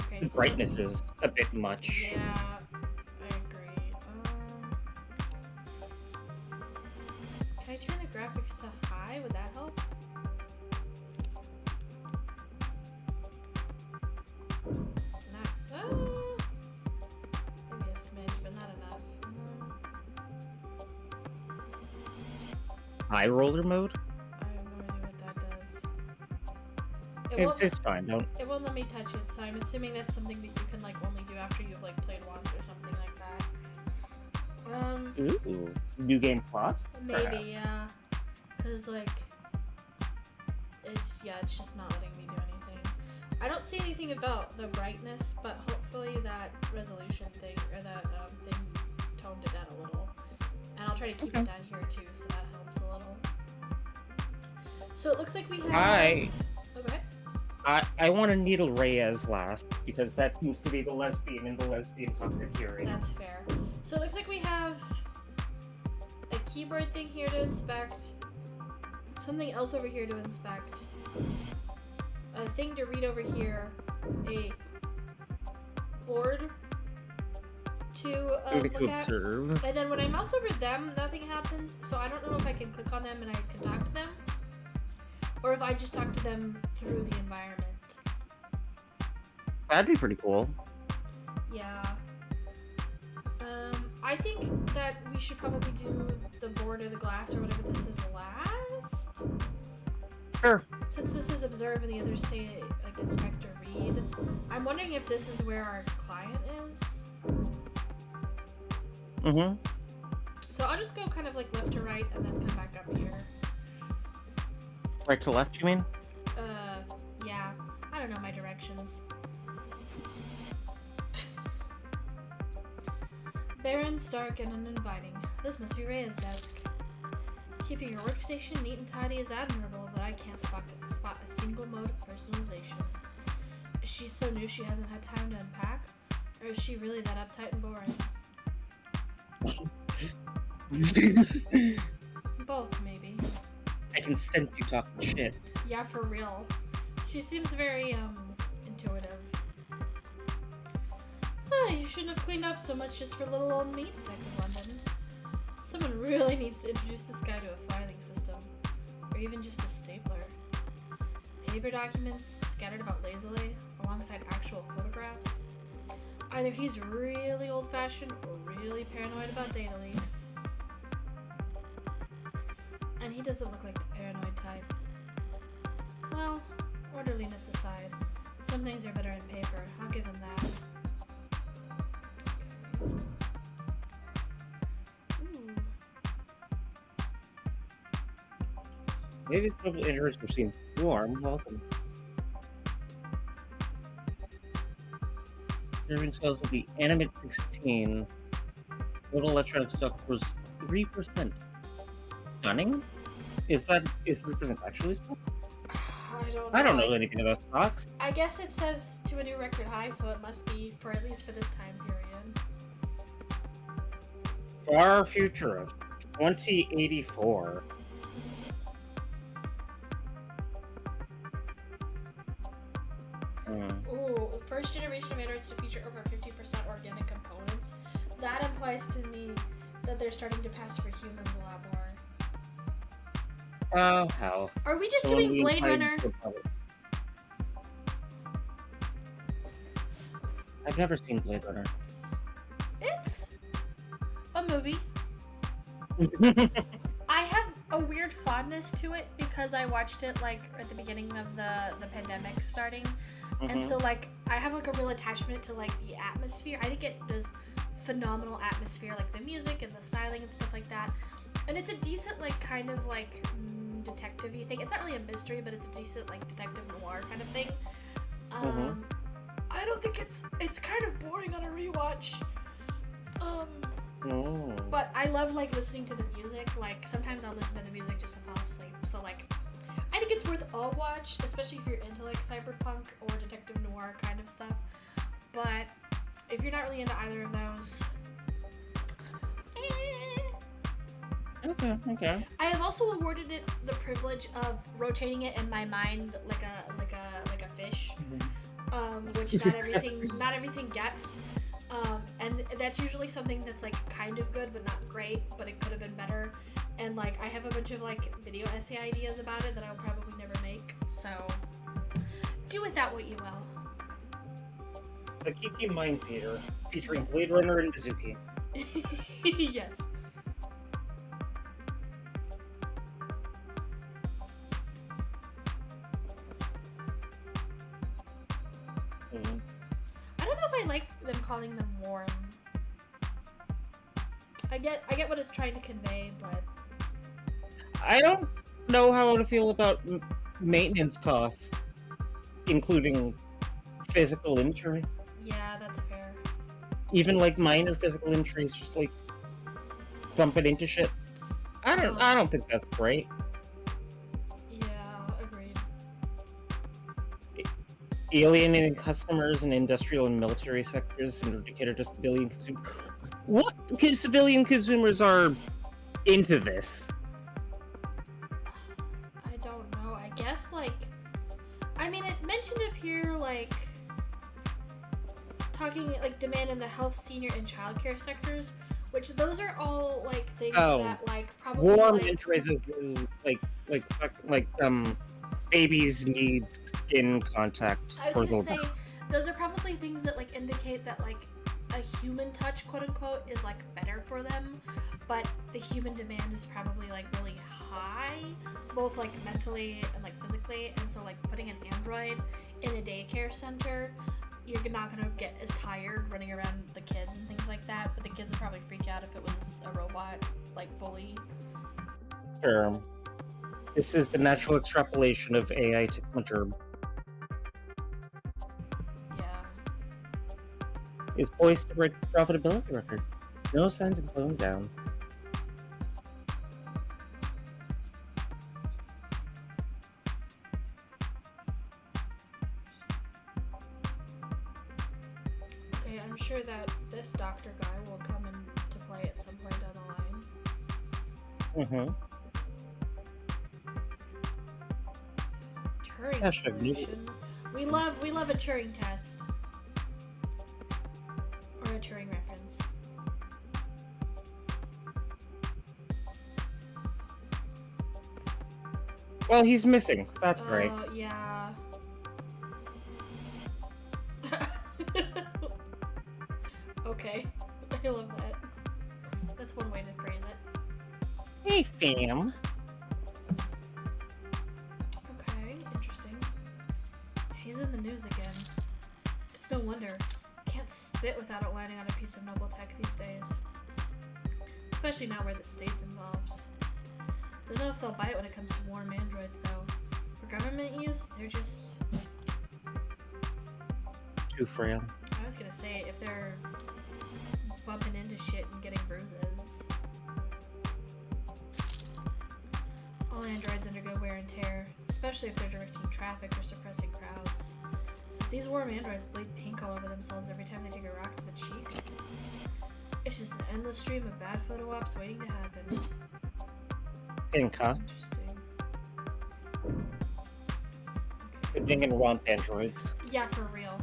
Okay, The brightness is a bit much. Yeah, I agree. Can I turn the graphics to high? Would that help? Not. Maybe a smidge, but not enough. High roller mode? I have no idea what that does. It's fine. Don't. It won't let me touch it, so I'm assuming that's something that you can like only do after you've like played once or something like that. Ooh, New Game Plus? Maybe, Perhaps. yeah. Cause like, it's just not letting me do anything. I don't see anything about the brightness, but hopefully that resolution thing or that thing toned it down a little. And I'll try to keep it down here too, so that helps a little. So it looks like we have. Oh, go ahead. I want to Needle Reyes last because that seems to be the lesbian in the lesbian toxic hearing. That's fair. So it looks like we have a keyboard thing here to inspect, something else over here to inspect, a thing to read over here, a board to look at, observe. and then when I mouse over them, nothing happens. So I don't know if I can click on them and I can talk to them, or if I just talk to them through the environment. That'd be pretty cool. Yeah. I think that we should probably do the board or the glass or whatever this is last. Sure. Since this is observe and the others say like inspect or read, I'm wondering if this is where our client is. Mm-hmm. So I'll just go kind of like left to right and then come back up here. Right to left, you mean? Yeah. I don't know my directions. Barren, stark, and uninviting. This must be Rhea's desk. Keeping your workstation neat and tidy is admirable, but I can't spot a single mode of personalization. Is she so new she hasn't had time to unpack? Or is she really that uptight and boring? Both, maybe. I can sense you talking shit. Yeah, for real. She seems very, intuitive. You shouldn't have cleaned up so much just for little old me, Detective London. Someone really needs to introduce this guy to a filing system. Or even just a stapler. Paper documents scattered about lazily, alongside actual photographs. Either he's really old-fashioned or really paranoid about data leaks. And he doesn't look like the paranoid type. Well, orderliness aside, some things are better in paper. I'll give him that. Latest global interest we've seen warm welcome. Serving sales of the Animate 16. Total electronic stock was 3%. Stunning? Is 3% actually stock? I don't know anything about stocks. I guess it says to a new record high, so it must be for at least for this time period. Far future of 2084. Ooh, first generation of androids to feature over 50% organic components. That implies to me that they're starting to pass for humans a lot more. Oh, hell. Are we just doing Blade Runner? I've never seen Blade Runner. It's a movie. I have a weird fondness to it because I watched it like at the beginning of the pandemic starting. And so like I have like a real attachment to like the atmosphere. I think it does phenomenal atmosphere, like the music and the styling and stuff like that. And it's a decent like kind of like detective-y thing. It's not really a mystery, but it's a decent like detective noir kind of thing. I don't think it's kind of boring on a rewatch. But I love like listening to the music. Like sometimes I'll listen to the music just to fall asleep. So like I think it's worth a watch, especially if you're into like cyberpunk or detective noir kind of stuff. But if you're not really into either of those, Okay. I have also awarded it the privilege of rotating it in my mind like a fish, which not everything gets. And that's usually something that's like kind of good but not great, but it could have been better. And like I have a bunch of like video essay ideas about it that I'll probably never make. So do with that what you will. The Kiki Mind Theater, featuring Blade Runner and Mizuki. Yes. I don't know if I like them calling them warm. I get what it's trying to convey, but I don't know how to feel about maintenance costs, including physical injury. Yeah, that's fair. Even like minor physical injuries, just like bumping into shit. I don't think that's great. Yeah, agreed. Alienating customers in industrial and military sectors in order to cater to civilian consumers. What civilian consumers are into this? I don't know. I guess like, I mean, it mentioned up here like talking like demand in the health, senior, and childcare sectors, which those are all like things that like probably warm like, interests like babies need skin contact. I was gonna say those are probably things that like indicate that like a human touch, quote unquote, is like better for them, but the human demand is probably like really high, both like mentally and like physically. And so like putting an android in a daycare center, you're not gonna get as tired running around the kids and things like that, but the kids would probably freak out if it was a robot, like fully. Sure. This is the natural extrapolation of AI technology. Yeah. Is poised to break profitability records. No signs of slowing down. Okay, I'm sure that this doctor guy will come into play at some point down the line. Turing solution. We love a Turing test. Or a Turing reference. Well, he's missing. That's right. Yeah. Okay. I love that. That's one way to phrase it. Hey, fam. Okay, interesting. He's in the news again. It's no wonder. Can't spit without it landing on a piece of noble tech these days. Especially now where the state's involved. Don't know if they'll bite when it comes to warm androids, though. For government use, they're just... Too frail. I was gonna say, if they're bumping into shit and getting bruises. All androids undergo wear and tear, especially if they're directing traffic or suppressing crowds. So if these warm androids bleed pink all over themselves every time they take a rock to the cheek, it's just an endless stream of bad photo ops waiting to happen. Pink, huh? Interesting. The Danganronpa androids. Yeah, for real.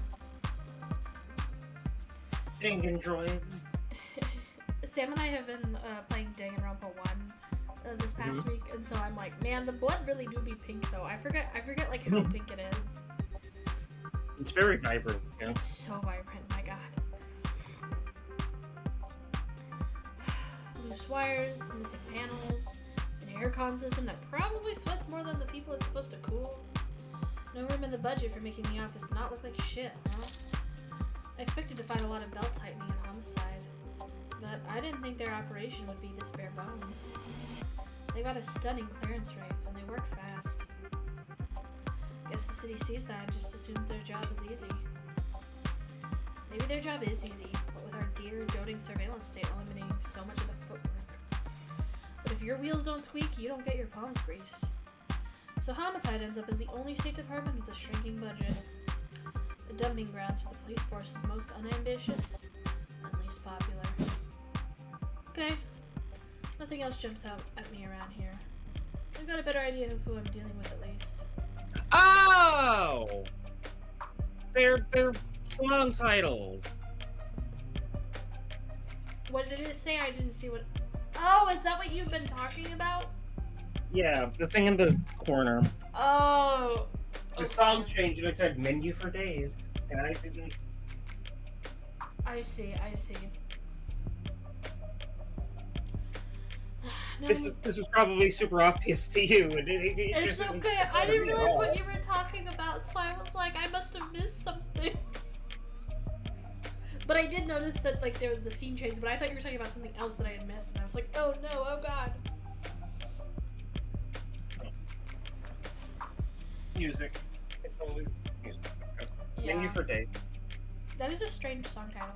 Danganroids. Sam and I have been playing Danganronpa 1 this past week, and so I'm like, man, the blood really do be pink though. I forget like how pink it is. It's very vibrant. Yeah. It's so vibrant, my god. Loose wires, missing panels, an aircon system that probably sweats more than the people it's supposed to cool. No room in the budget for making the office not look like shit, huh? I expected to find a lot of belt tightening and homicide, but I didn't think their operation would be this bare bones. They got a stunning clearance rate, and they work fast. Guess the city sees that and just assumes their job is easy. Maybe their job is easy, but with our dear, doting surveillance state eliminating so much of the footwork. But if your wheels don't squeak, you don't get your palms greased. So homicide ends up as the only state department with a shrinking budget. The dumping grounds for the police force's most unambitious and least popular. Okay. Nothing else jumps out at me around here. I've got a better idea of who I'm dealing with at least. Oh! They're song titles. What did it say? I didn't see what... Oh, is that what you've been talking about? Yeah, the thing in the corner. Oh! The song changed and it said menu for days. And I didn't... I see. No, This was probably super obvious to you. And it's okay. I didn't realize what you were talking about, so I was like, I must have missed something. But I did notice that like there was the scene change, but I thought you were talking about something else that I had missed, and I was like, oh no, oh god. Music. It's always music. Okay. Yeah. Menu for days. That is a strange song title.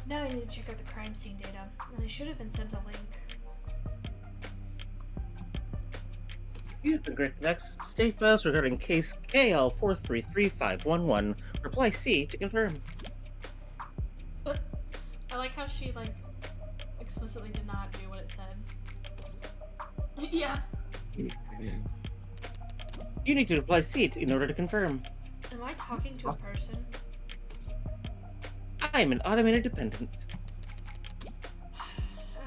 Now I need to check out the crime scene data. I should have been sent a link. You've been granted access to state files regarding case KL433511. Reply C to confirm. I like how she like explicitly did not do what it said. Yeah. You need to reply C in order to confirm. Am I talking to a person? I'm an automated dependent.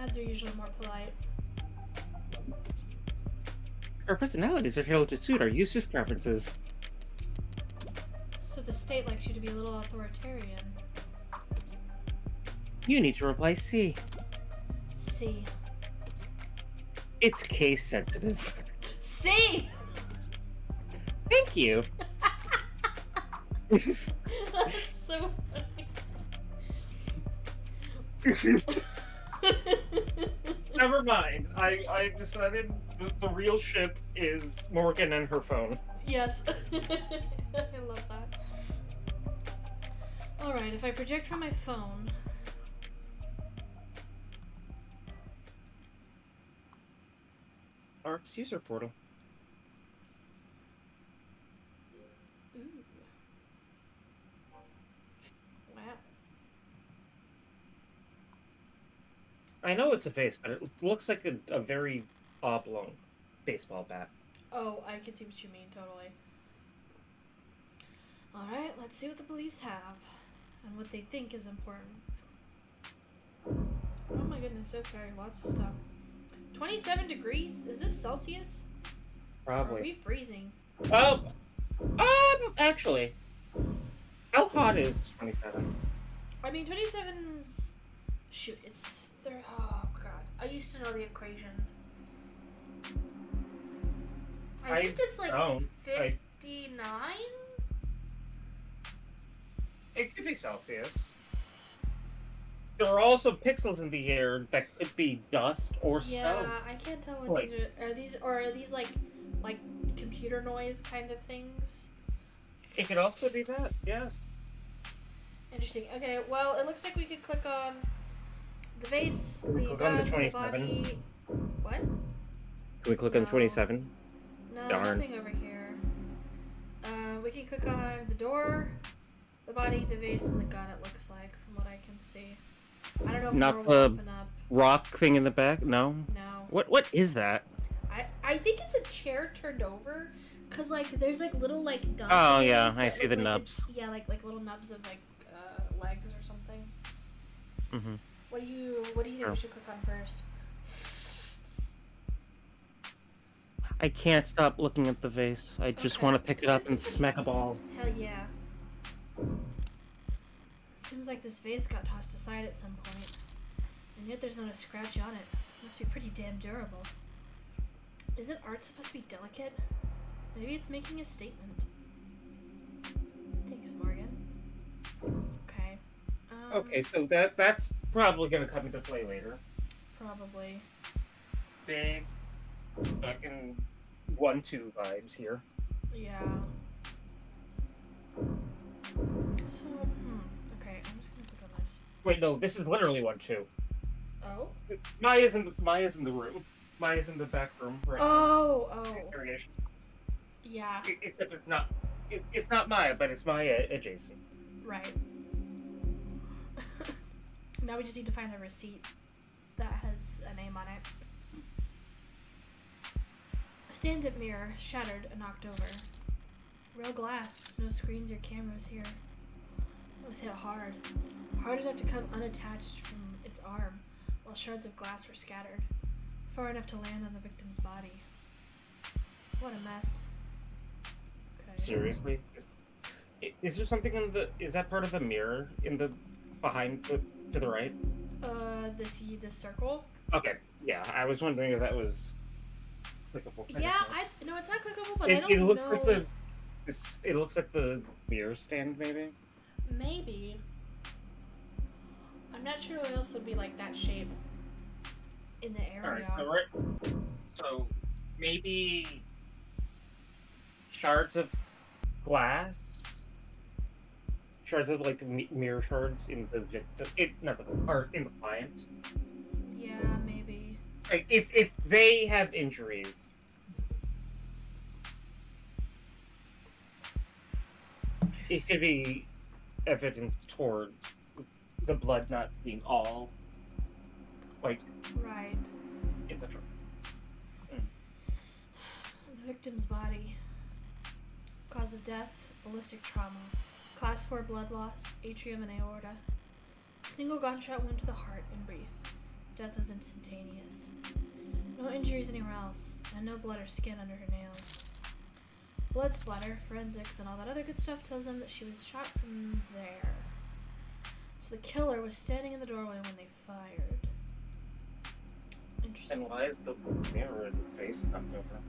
Ads are usually more polite. Our personalities are tailored to suit our users' preferences. So the state likes you to be a little authoritarian. You need to reply C. C. It's case sensitive. C! Thank you. That's so funny. Never mind. I decided the real ship is Morgan and her phone. Yes. I love that. Alright, if I project from my phone... ARC's user portal. Ooh. Wow. I know it's a face, but it looks like a very oblong baseball bat. Oh, I can see what you mean, totally. Alright, let's see what the police have. And what they think is important. Oh my goodness, okay, lots of stuff. 27 degrees? Is this Celsius? Or are Probably. we freezing? Actually. How hot is 27? I mean, 27's... Shoot, it's... Oh, God. I used to know the equation. I think it's like don't. 59? It could be Celsius. there are also pixels in the air that could be dust or Yeah, snow. I can't tell what Like, these are. Are these like computer noise kind of things? it could also be that, yes. Interesting. Okay, well, it looks like we could click on the vase, Can we the click on the gun, the 27? body. What? Can we click on No. 27? No, Darn. nothing over here. We can click on the door, the body, the vase, and the gun, it looks like, from what I can see. I don't know if more Not will the open up. rock thing in the back? No? No. What is that? I think it's a chair turned over, cause like there's like little like dots. Oh, underneath yeah, I that see look the like nubs. yeah, like little nubs of like legs or something. Mm-hmm. What do you think we should click on first? I can't stop looking at the vase. I just Okay. want to pick it up and smack a ball. Hell yeah. Seems like this vase got tossed aside at some point, and yet there's not a scratch on it. Must be pretty damn durable. Isn't art supposed to be delicate? Maybe it's making a statement. Thanks, Morgan. Okay. Okay, so that's probably gonna come into play later. Probably. Big fucking 1-2 vibes here. Yeah. So, okay, I'm just gonna click on this. Wait, no, this is literally 1-2. Oh? Maya's in the room. Maya's in the back room right now. Oh. Interrogation. Yeah. Except it's not. It's not Maya, but it's Maya adjacent. Right. Now we just need to find a receipt that has a name on it. A stand-up mirror, shattered and knocked over. Real glass, no screens or cameras here. It was hit hard. Hard enough to come unattached from its arm, while shards of glass were scattered. Far enough to land on the victim's body. What a mess. Okay. Seriously? Is there something in the? Is that part of the mirror in the behind the to the right? This circle? Okay, yeah. I was wondering if that was clickable. Yeah, no, it's not clickable, but I It, don't it looks know. like the. It looks like the mirror stand, maybe. Maybe. I'm not sure what else would be like that shape in the area. All right. So maybe shards of glass, shards of like mirror shards in the victim, not the or in the client. Yeah, maybe. Like if they have injuries, it could be evidence towards the blood not being all like Right. etc. The victim's body. Cause of death, ballistic trauma. Class 4 blood loss, atrium and aorta. Single gunshot wound to the heart and brief. Death was instantaneous. No injuries anywhere else, and no blood or skin under her nails. Blood splatter, forensics, and all that other good stuff tells them that she was shot from there. So the killer was standing in the doorway when they fired. Interesting. And why is the mirror in the face knocked over?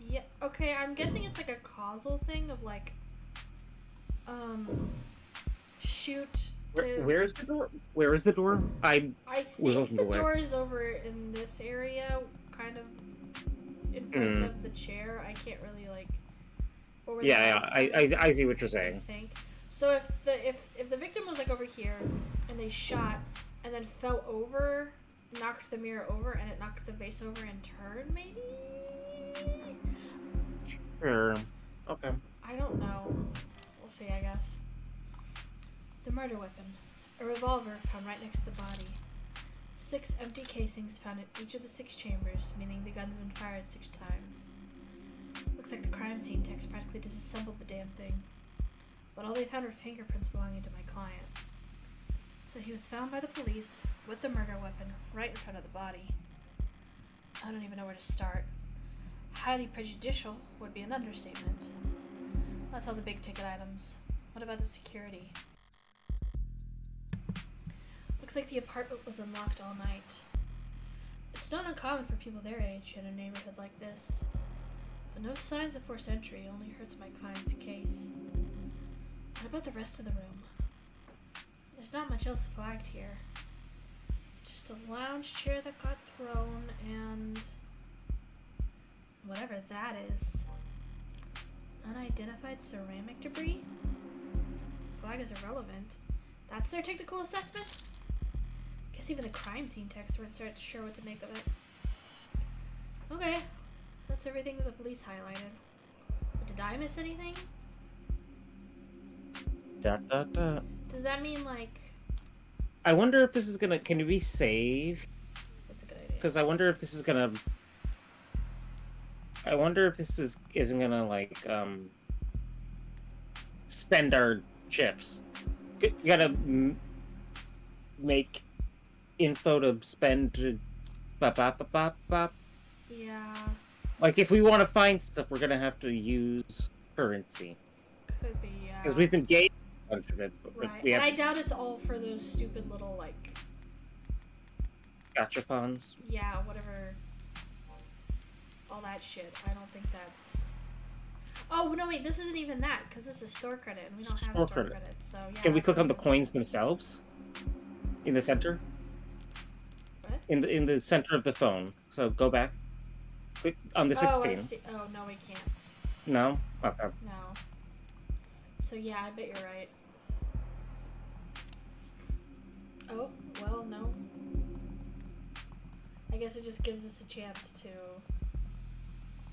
Yeah, okay, I'm guessing it's like a causal thing of like, shoot to... Where is the door? Where is the door? I was think looking the away. door is over in this area, kind of in front of the chair. I can't really like... or where the Yeah, light's I see what you're I saying. think. So if the victim was like over here, and they shot, and then fell over, knocked the mirror over, and it knocked the vase over in turn, maybe? Sure. Okay. I don't know. We'll see, I guess. The murder weapon. A revolver found right next to the body. 6 empty casings found in each of the 6 chambers, meaning the guns have been fired 6 times. Looks like the crime scene techs practically disassembled the damn thing. But all they found were fingerprints belonging to my client. So he was found by the police with the murder weapon right in front of the body. I don't even know where to start. Highly prejudicial would be an understatement. That's all the big ticket items. What about the security? Looks like the apartment was unlocked all night. It's not uncommon for people their age in a neighborhood like this. But no signs of forced entry only hurts my client's case. What about the rest of the room? There's not much else flagged here. Just a lounge chair that got thrown and whatever that is. Unidentified ceramic debris? Flag is irrelevant. That's their technical assessment? Guess even the crime scene techs weren't sure what to make of it. Okay, that's everything the police highlighted. But did I miss anything? Dot, dot, dot. Does that mean, like... I wonder if this is gonna... Can we save? That's a good idea. Because I wonder if this is gonna... I wonder if this isn't gonna, like, spend our chips. You gotta make info to spend... Bop, bop, bop, bop, bop. Yeah. Like, if we want to find stuff, we're gonna have to use currency. Could be, yeah. Because we've been getting a bunch of it. But Right, we and have I doubt it's all for those stupid little, like... gotcha funds. Yeah, whatever... all that shit. I don't think that's... Oh, no, wait, this isn't even that, because this is store credit, and we don't have store credit, so yeah. Can we that's click on the not coins themselves? In the center? What? In the center of the phone. So go back. Click on the 16. Oh, I see. Oh, no, we can't. No? Okay. No. So yeah, I bet you're right. Oh, well, no. I guess it just gives us a chance to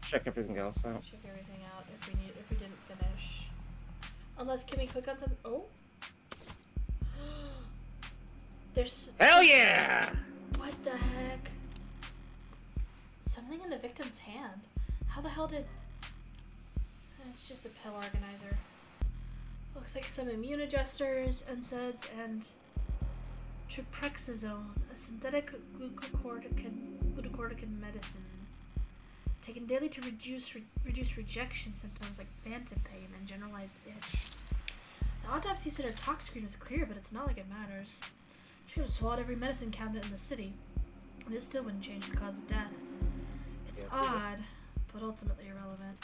Check everything else out. check everything out if we didn't finish. Unless, can we click on something? Oh. There's... Hell yeah! What the heck? Something in the victim's hand. How the hell did... It's just a pill organizer. Looks like some immune adjusters, NSAIDs, and Triprexazone, a synthetic glucocorticoid medicine. Taken daily to reduce rejection symptoms like phantom pain and generalized itch. The autopsy said her tox screen was clear, but it's not like it matters. She could have swallowed every medicine cabinet in the city, and it still wouldn't change the cause of death. It's odd, but ultimately irrelevant.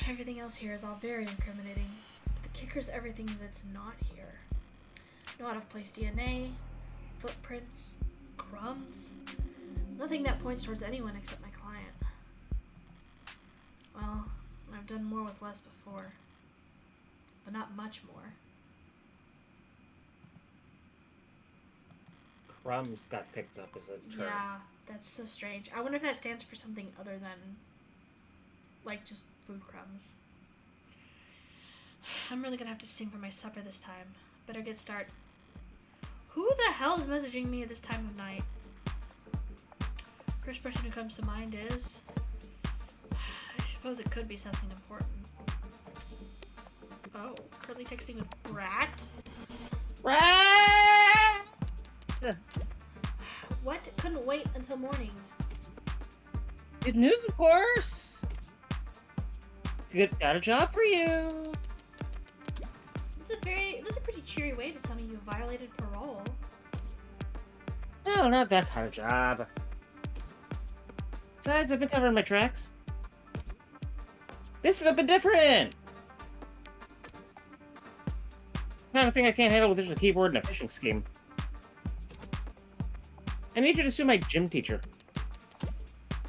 Everything else here is all very incriminating, but the kicker's everything that's not here. No out-of-place DNA, footprints, crumbs, nothing that points towards anyone except my client. Well, I've done more with less before, but not much more. Crumbs got picked up as a term. Yeah, that's so strange. I wonder if that stands for something other than, like, just food crumbs. I'm really gonna have to sing for my supper this time. Better get start. Who the hell is messaging me at this time of night? First person who comes to mind is... I suppose it could be something important. Oh, currently texting with Brat? Right! What? Couldn't wait until morning. Good news, of course! Got a job for you! That's a pretty cheery way to tell me you violated parole. No, not that kind of job. Besides, I've been covering my tracks. This is something different! Kind of thing I can't handle with just a keyboard and a phishing scheme. I need you to sue my gym teacher.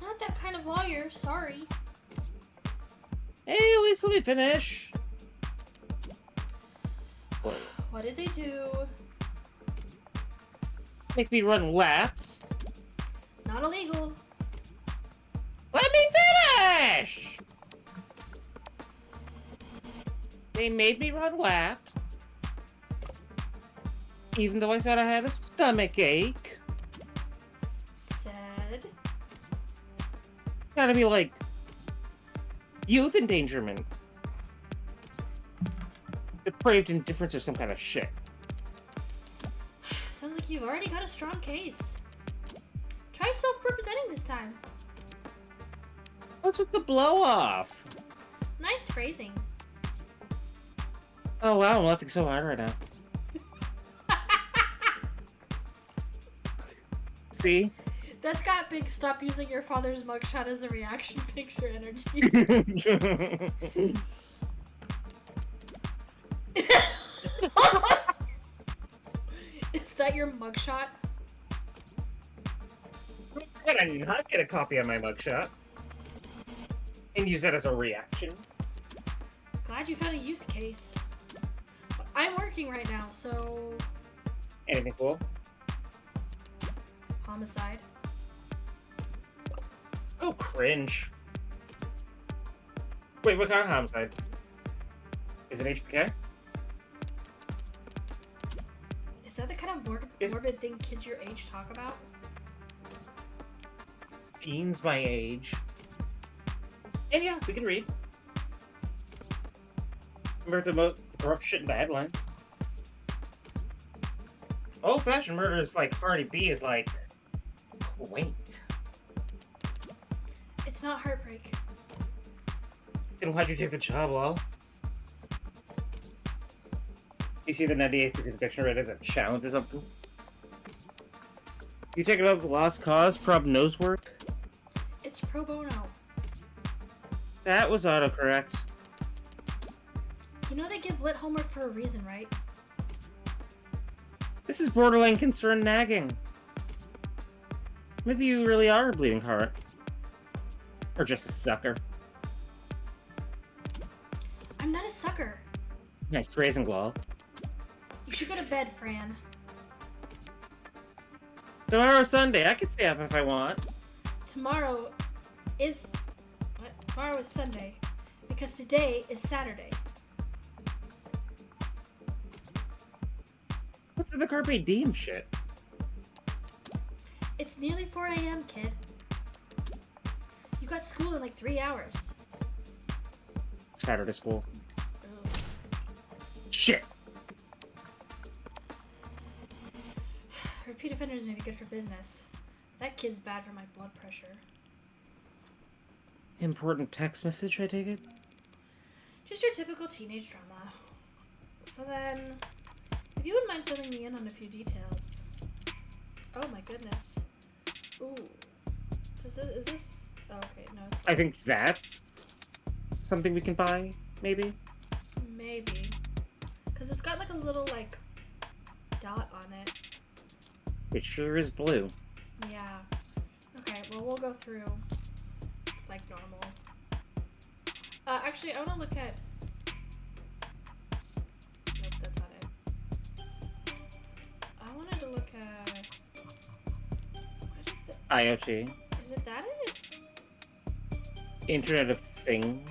Not that kind of lawyer, sorry. Hey, at least let me finish. What did they do? Make me run laps. Not illegal. Let me finish! They made me run laps. Even though I said I had a stomach ache. Said. Gotta be like youth endangerment. Depraved indifference or some kind of shit. Sounds like you've already got a strong case. Try self-representing this time. What's with the blow-off? Nice phrasing. Oh wow, I'm laughing so hard right now. See? That's got big stop using your father's mugshot as a reaction picture energy. Is that your mugshot? Can I not get a copy of my mugshot? And use that as a reaction? Glad you found a use case. But I'm working right now, so... Anything cool? Homicide. Oh, cringe. Wait, what kind of homicide? Is it HPK? Is that the kind of morbid thing kids your age talk about? Teens my age. And yeah, we can read. Remember the most corrupt shit in the headlines. Old-fashioned murder is like Cardi B is like quaint. It's not heartbreak. Then why'd you take the job, lol? You see the 98% conviction rate as a challenge or something? You take it up with lost cause, prob nose work? It's pro bono. That was autocorrect. You know they give lit homework for a reason, right? This is borderline concern nagging. Maybe you really are a bleeding heart. Or just a sucker. I'm not a sucker. Nice phrasing, lol. You should go to bed, Fran. Tomorrow's Sunday. I can stay up if I want. Tomorrow is... What? Tomorrow is Sunday. Because today is Saturday. What's the Carpe Diem shit? It's nearly 4 a.m., kid. You got school in like 3 hours. Saturday school. Ugh. Shit! Repeat offenders may be good for business. That kid's bad for my blood pressure. Important text message, I take it? Just your typical teenage drama. So then, if you wouldn't mind filling me in on a few details. Oh my goodness. Ooh. Is this... Oh, okay, no, it's... I think that's something we can buy, maybe? Maybe. Because it's got like a little, like, dot on it. It sure is blue. Yeah. Okay, well, we'll go through like normal. Actually, I want to look at... Nope, that's not it. I wanted to look at... What is it IoT. is it that it? Internet of Thing.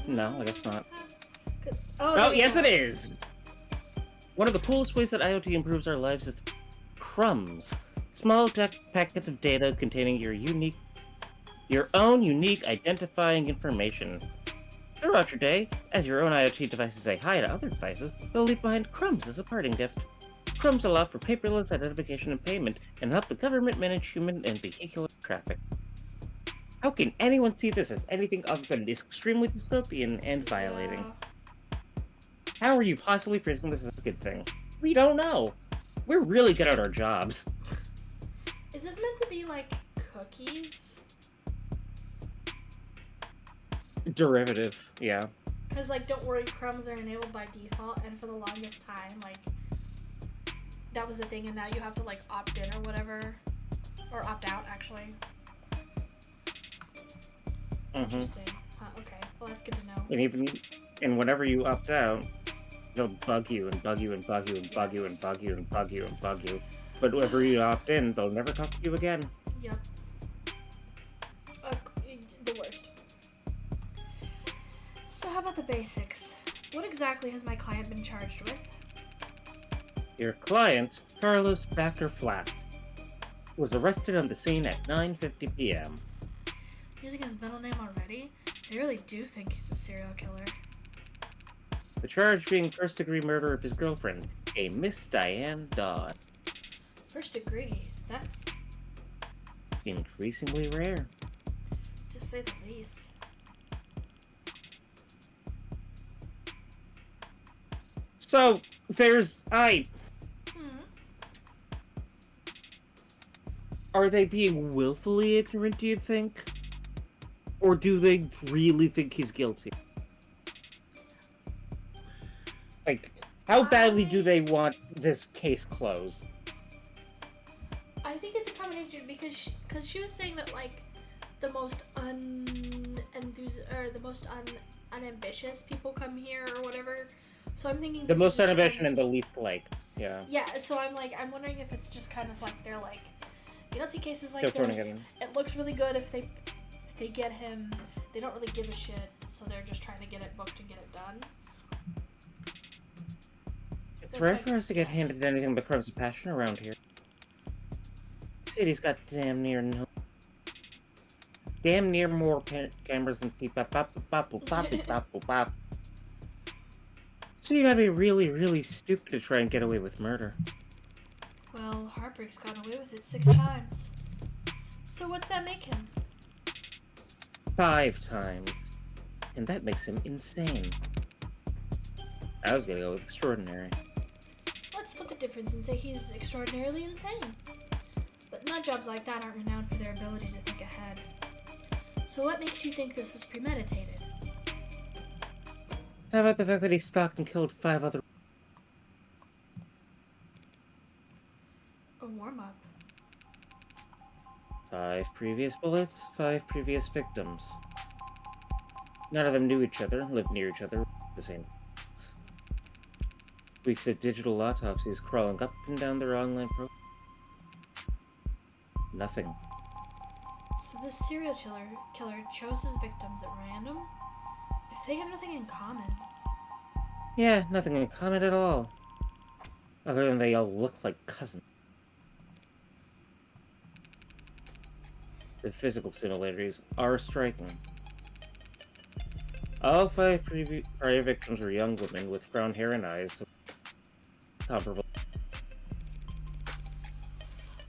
No, I guess not. Oh, Oh, yes it is! One of the coolest ways that IoT improves our lives is crumbs. Small packets of data containing your own unique identifying information. Throughout your day, as your own IoT devices say hi to other devices, they'll leave behind crumbs as a parting gift. Crumbs allow for paperless identification and payment, and help the government manage human and vehicular traffic. How can anyone see this as anything other than extremely dystopian and violating? Yeah. How are you possibly phrasing this as a good thing? We don't know. We're really good at our jobs. Is this meant to be like cookies? Derivative, yeah. Because, like, don't worry, crumbs are enabled by default, and for the longest time, like, that was the thing, and now you have to, like, opt in or whatever. Or opt out, actually. Interesting. Huh, okay. Well, that's good to know. And whenever you opt out, they'll bug you and bug you and bug you and bug you and bug you and bug you and bug you. But whenever you opt in, they'll never talk to you again. Yep. The worst. So how about the basics? What exactly has my client been charged with? Your client, Carlos Backer Flat, was arrested on the scene at 9:50 p.m. Using his middle name already? They really do think he's a serial killer. The charge being first-degree murder of his girlfriend, a Miss Diane Dodd. First degree. That's, Increasingly rare. to say the least. So, Are they being willfully ignorant, do you think? Or do they really think he's guilty? Like, How badly do I- they want this case closed? I think it's a combination because she was saying that like the most unambitious people come here or whatever. So I'm thinking The this is most just innovation and the least liked. Yeah. yeah. So I'm wondering if it's just kind of like they're like, you don't see cases like They're throwing this. it in. It looks really good if they get him. They don't really give a shit, so they're just trying to get it booked and get it done. It's That's rare my for us to get guess. handed anything but crimes of passion around here. City's got damn near more cameras than people. So you gotta be really, really stupid to try and get away with murder. Well, Heartbreak's gotten away with it 6 times. So what's that make him? 5 times. And that makes him insane. I was gonna go with extraordinary. Let's split the difference and say he's extraordinarily insane. But nut jobs like that aren't renowned for their ability to think ahead. So what makes you think this was premeditated? How about the fact that he stalked and killed 5 other... A warm-up. 5 previous bullets, 5 previous victims. None of them knew each other, lived near each other, the same. Weeks of digital autopsies crawling up and down their online pro. Nothing. So this serial killer chose his victims at random? If they have nothing in common. Yeah, nothing in common at all. Other than they all look like cousins. The physical similarities are striking. All 5 prior victims were young women with brown hair and eyes, so comparable.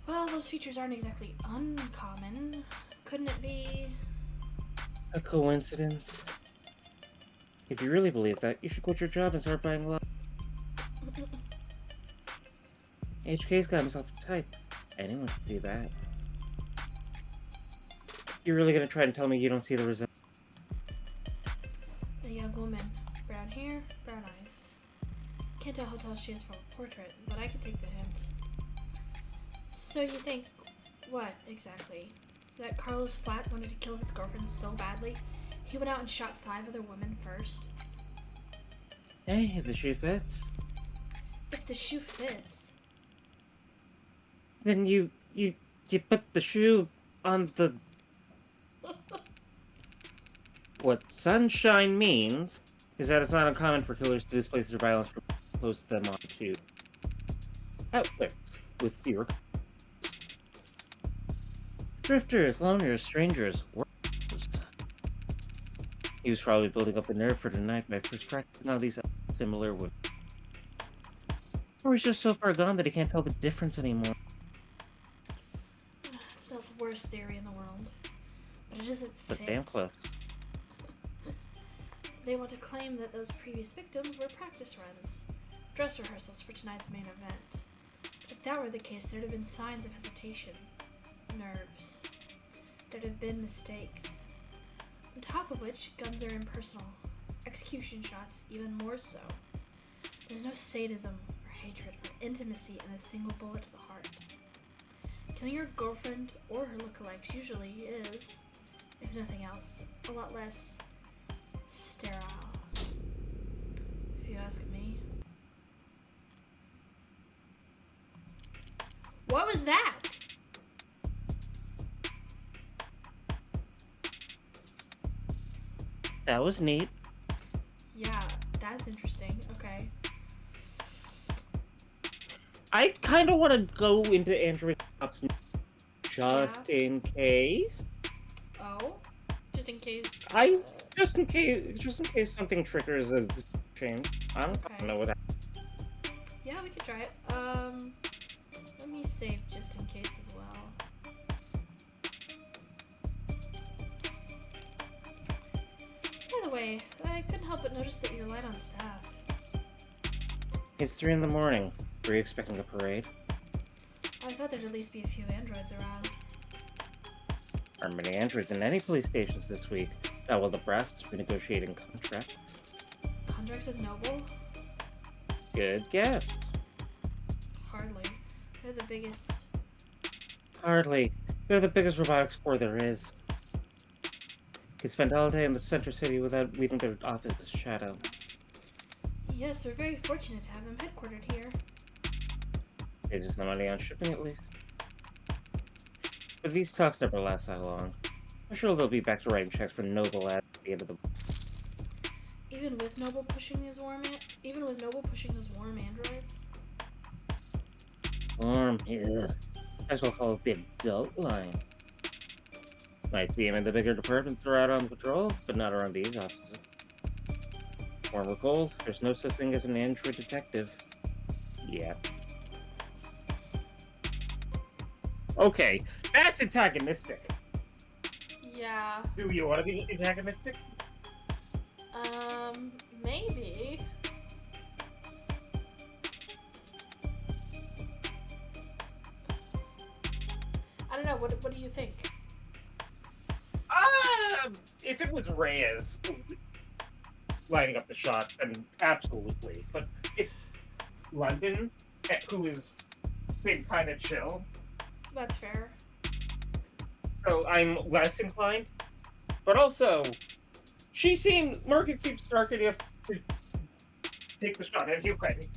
Well, those features aren't exactly uncommon. Couldn't it be... A coincidence? If you really believe that, you should quit your job and start buying law. HK's got himself a type. Anyone can see that. You're really gonna try and tell me you don't see the result? A young woman. Brown hair, brown eyes. Can't tell how tall she is from a portrait, but I could take the hint. So you think... what, exactly? That Carlos Flat wanted to kill his girlfriend so badly, he went out and shot 5 other women first? Hey, if the shoe fits. If the shoe fits. Then you put the shoe on the... What sunshine means is that it's not uncommon for killers to displace their violence from close to them onto outfits with fewer. Drifters, loners, strangers, workers. He was probably building up the nerve for tonight by first practicing on these similar women. Or he's just so far gone that he can't tell the difference anymore. It's not the worst theory in the world. But it doesn't But fit. damn close. They want to claim that those previous victims were practice runs, dress rehearsals for tonight's main event. If that were the case, there'd have been signs of hesitation, nerves. There'd have been mistakes. On top of which, guns are impersonal. Execution shots, even more so. There's no sadism or hatred or intimacy in a single bullet to the heart. Killing your girlfriend or her lookalikes usually is, if nothing else, a lot less sterile, if you ask me. What was that? That was neat. Yeah, that's interesting. Okay. I kind of want to go into Android Shops just in case. Oh, just in case. Just in case something triggers a change. I don't know what happened. Yeah, we could try it. Let me save just in case as well. By the way, I couldn't help but notice that you're light on staff. It's 3 in the morning. Were you expecting a parade? I thought there'd at least be a few androids around. Are many androids in any police stations this week? Now while the brass is renegotiating contracts. Contracts with Noble? Good guess. Hardly. They're the biggest. Hardly. They're the biggest robotics core there is. Could spend all day in the center city without leaving their office's shadow. Yes, we're very fortunate to have them headquartered here. Saves us the money on shipping at least. But these talks never last that long. I'm sure they'll be back to writing checks for Noble at the end of the. Even with Noble pushing those warm androids. Yeah. Might as well call it the adult line. Might see him in the bigger departments or out on patrol, but not around these offices. Warm or cold, there's no such thing as an android detective. Yeah. Okay, that's antagonistic. Yeah. Do you want to be antagonistic? Maybe. I don't know. What do you think? If it was Reyes lining up the shot, then absolutely. But it's London, who is been kind of chill. That's fair. So I'm less inclined. But also, Morgan seems stark enough to take the shot anyway.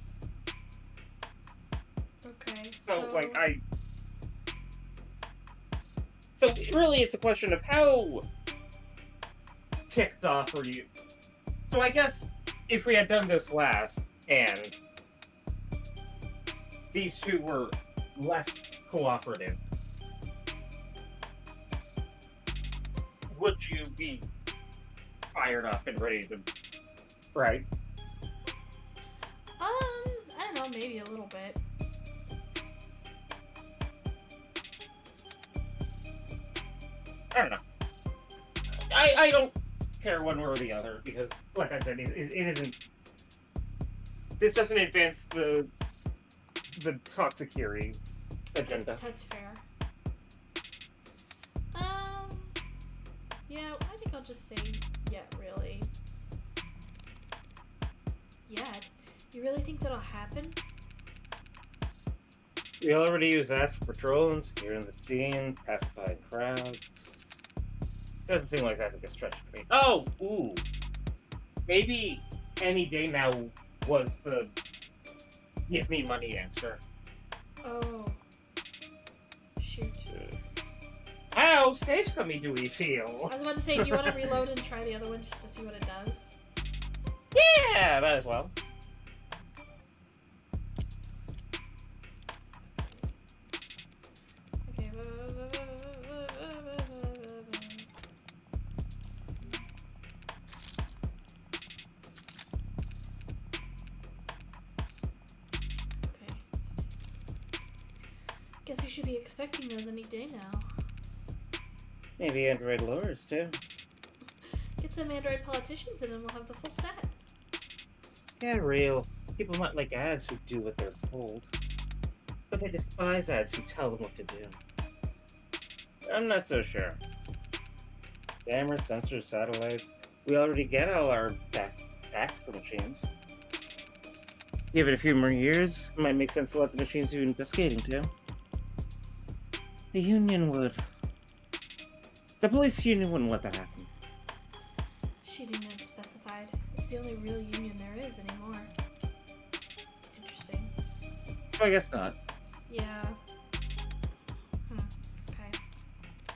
Okay. So really, it's a question of how ticked off were you. So I guess if we had done this last and these two were less cooperative, would you be fired up and ready to, right? I don't know, maybe a little bit. I don't know. I don't care one way or the other because, like I said, it isn't. This doesn't advance the Toxicuri agenda. That's fair. Yeah, I think I'll just say yet, really. Yet? You really think that'll happen? We already use that for patrolling, securing the scene, pacifying crowds. Doesn't seem like that would get stretched to me. Oh, ooh. Maybe any day now was the give me money answer. Oh. Shoot. How safe scummy do we feel? I was about to say, do you want to reload and try the other one just to see what it does? Yeah, might as well. Okay. Okay. Guess we should be expecting those any day now. Maybe android lures, too. Get some android politicians in and we'll have the full set. Yeah, real. People might like ads who do what they're told. But they despise ads who tell them what to do. I'm not so sure. Cameras, sensors, satellites. We already get all our fax machines. Give it a few more years, it might make sense to let the machines do investigating too. The union would. The police union wouldn't let that happen. She didn't have specified. It's the only real union there is anymore. Interesting. So I guess not. Yeah. Okay.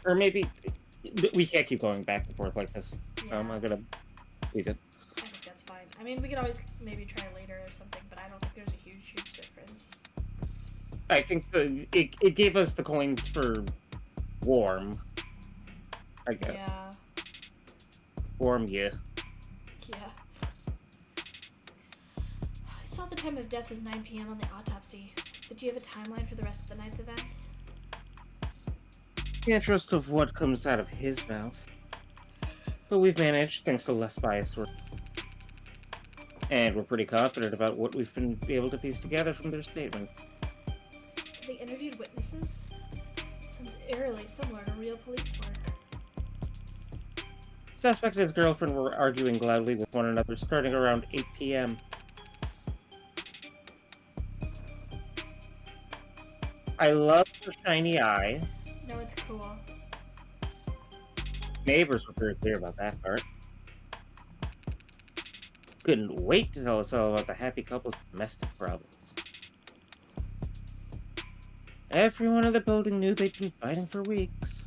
Or maybe we can't keep going back and forth like this. Yeah. I'm gonna leave it. I think that's fine. I mean, we could always maybe try later or something, but I don't think there's a huge difference. I think it gave us the coins for warm. I guess. Yeah. Warm, yeah. Yeah. I saw the time of death was 9 p.m. on the autopsy, but do you have a timeline for the rest of the night's events? Can't trust of what comes out of his mouth. But we've managed, thanks to less biased work. And we're pretty confident about what we've been able to piece together from their statements. So they interviewed witnesses? Sounds eerily similar to real police work. Suspect and his girlfriend were arguing loudly with one another starting around 8 p.m. I love her shiny eye. No, it's cool. Neighbors were very clear about that part. Couldn't wait to tell us all about the happy couple's domestic problems. Everyone in the building knew they'd been fighting for weeks.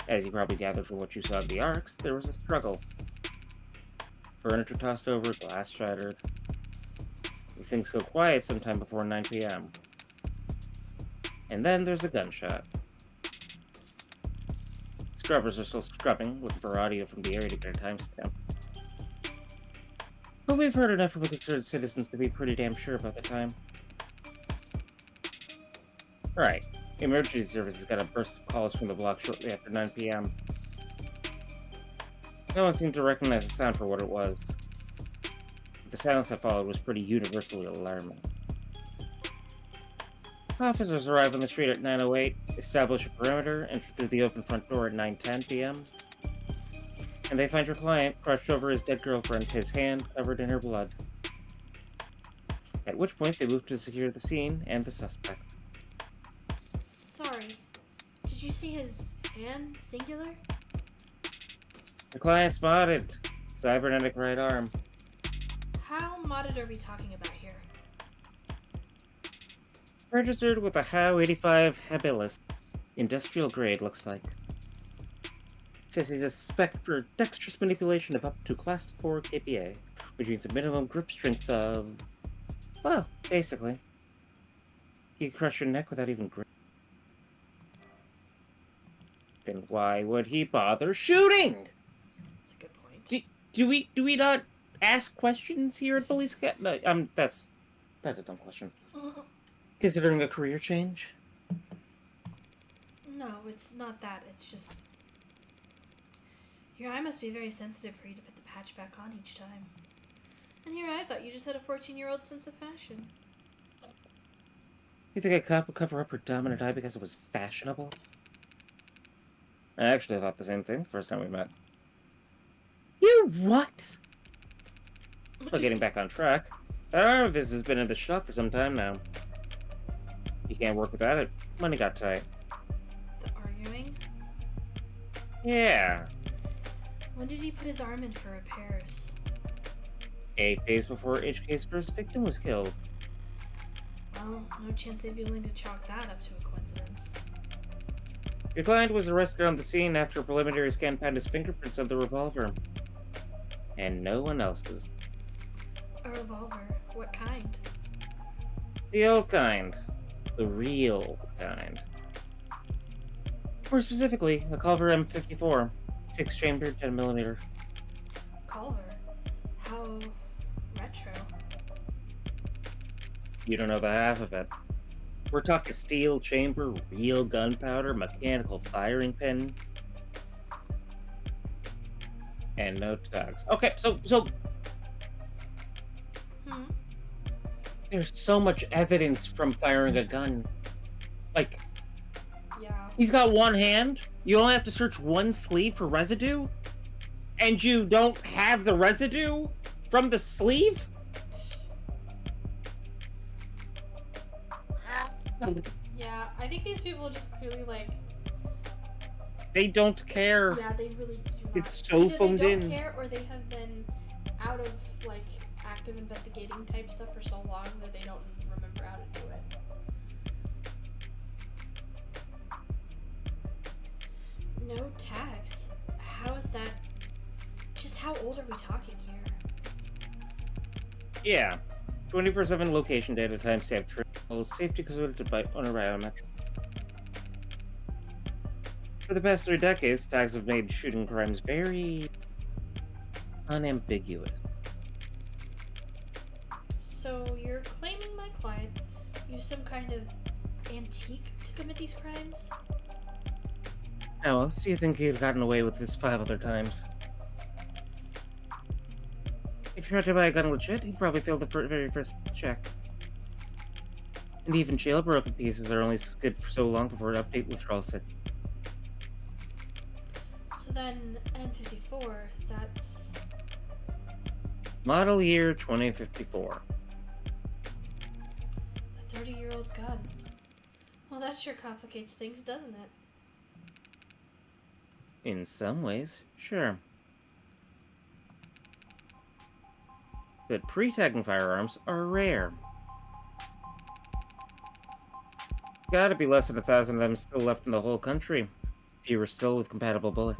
As you probably gathered from what you saw in the arcs, there was a struggle. Furniture tossed over, glass shattered. Things go quiet sometime before 9 p.m. And then there's a gunshot. Scrubbers are still scrubbing, looking for audio from the area to get a timestamp. But we've heard enough from the concerned citizens to be pretty damn sure about the time. Right. Emergency services got a burst of calls from the block shortly after 9 p.m. No one seemed to recognize the sound for what it was. The silence that followed was pretty universally alarming. Officers arrive on the street at 9:08, establish a perimeter, enter through the open front door at 9:10 p.m., and they find your client crushed over his dead girlfriend, his hand covered in her blood. At which point they move to secure the scene and the suspect. Sorry. Did you see his hand, singular? The client spotted. Cybernetic right arm. How modded are we talking about here? Registered with a HOW 85 habilis. Industrial grade, looks like. Says he's a spec for dexterous manipulation of up to class 4 KPA, which means a minimum grip strength of... well, basically. You can crush your neck without even grip. Then why would he bother shooting? That's a good point. Do we not ask questions here at Police Cat? No, that's a dumb question. Considering a career change? No, it's not that. It's just... your eye must be very sensitive for you to put the patch back on each time. And here I thought you just had a 14-year-old sense of fashion. You think a cop would cover up her dominant eye because it was fashionable? I actually thought the same thing the first time we met. You what? Well, getting back on track, that arm of his has been in the shop for some time now. He can't work without it. Money got tight. The arguing? Yeah. When did he put his arm in for repairs? 8 days before HK's first victim was killed. Well, no chance they'd be willing to chalk that up to a coincidence. Your client was arrested on the scene after a preliminary scan found his fingerprints on the revolver. And no one else's. A revolver? What kind? The old kind. The real kind. More specifically, the Culver M54. 6-chamber, 10mm. Culver? How retro. You don't know the half of it. We're talking steel chamber, real gunpowder, mechanical firing pin, and no tags. Okay, so there's so much evidence from firing a gun. Like, Yeah. he's got one hand. You only have to search one sleeve for residue, and you don't have the residue from the sleeve? Yeah, I think these people just clearly, like... They don't care. yeah, they really do not. It's so Either phoned they don't in. care, or they have been out of, like, active investigating type stuff for so long that they don't remember how to do it. No tags. How is that... just how old are we talking here? Yeah. 24/7 location data, timestamp trails, safety coded by on a biometric. For the past 3 decades, tags have made shooting crimes very unambiguous. So you're claiming my client used some kind of antique to commit these crimes? How else do you think he'd gotten away with this 5 other times? If you tried to buy a gun legit, he'd probably fail the very first check. And even jailbroken pieces are only good for so long before an update withdrawal sets. So then, M54, that's... Model year 2054. a 30-year-old gun. Well, that sure complicates things, doesn't it? In some ways, sure. But pre-tagging firearms are rare. Gotta be less than 1,000 of them still left in the whole country. Fewer still with compatible bullets.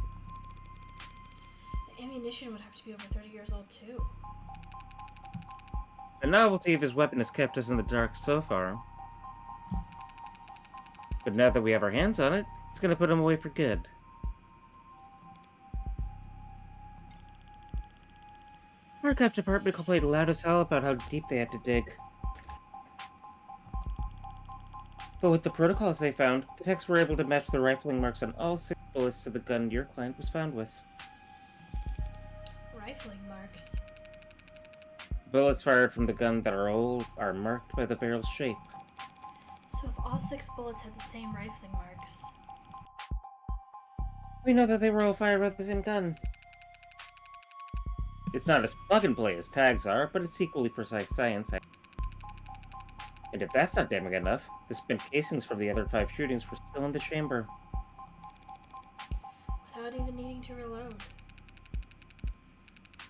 The ammunition would have to be over 30 years old, too. The novelty of his weapon has kept us in the dark so far. But now that we have our hands on it, it's gonna put him away for good. Archive department complained loud as hell about how deep they had to dig. But with the protocols they found, the techs were able to match the rifling marks on all 6 bullets to the gun your client was found with. Rifling marks. Bullets fired from the gun that are old are marked by the barrel's shape. So if all 6 bullets had the same rifling marks... We know that they were all fired by the same gun. It's not as plug-and-play as tags are, but it's equally precise science. And if that's not damning enough, the spent casings from the other 5 shootings were still in the chamber. without even needing to reload.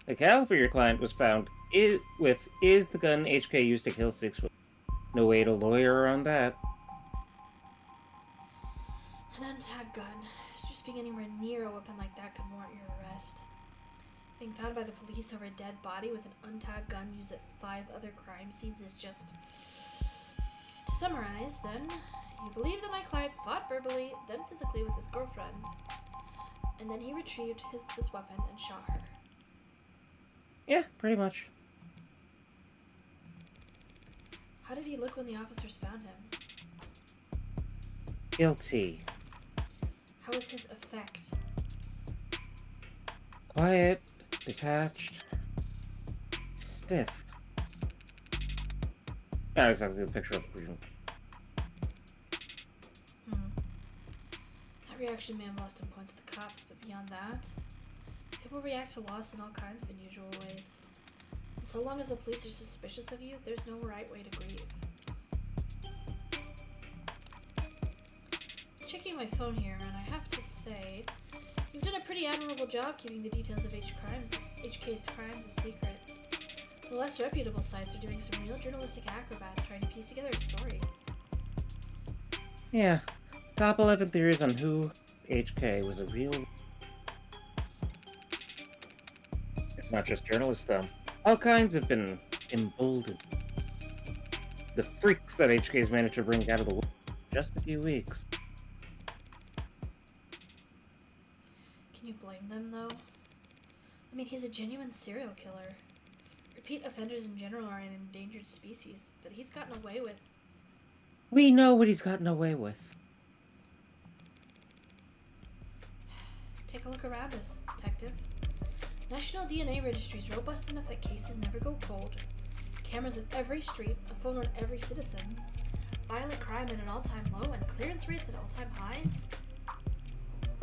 The caliber your client was found is the gun HK used to kill 6 with. No way to lawyer around that. An untagged gun. Just being anywhere near a weapon like that could warrant your arrest. Being found by the police over a dead body with an untagged gun used at 5 other crime scenes is just... To summarize, then, you believe that my client fought verbally, then physically with his girlfriend, and then he retrieved this weapon and shot her. Yeah, pretty much. How did he look when the officers found him? Guilty. How was his effect? Quiet, detached, stiff. Not exactly a picture of a person. That reaction may have lost him points to the cops, but beyond that, people react to loss in all kinds of unusual ways. And so long as the police are suspicious of you, there's no right way to grieve. Checking my phone here, and I have to say, you've done a pretty admirable job keeping the details of HK's crimes a secret. The less reputable sites are doing some real journalistic acrobats trying to piece together a story. Yeah. Top 11 theories on who HK was a real... It's not just journalists, though. All kinds have been emboldened. The freaks that HK's managed to bring out of the world in just a few weeks. Can you blame them, though? I mean, he's a genuine serial killer. Repeat offenders in general are an endangered species, but he's gotten away with... We know what he's gotten away with. Take a look around us, Detective. National DNA Registry is robust enough that cases never go cold. Cameras on every street, a phone on every citizen. Violent crime at an all-time low, and clearance rates at all-time highs.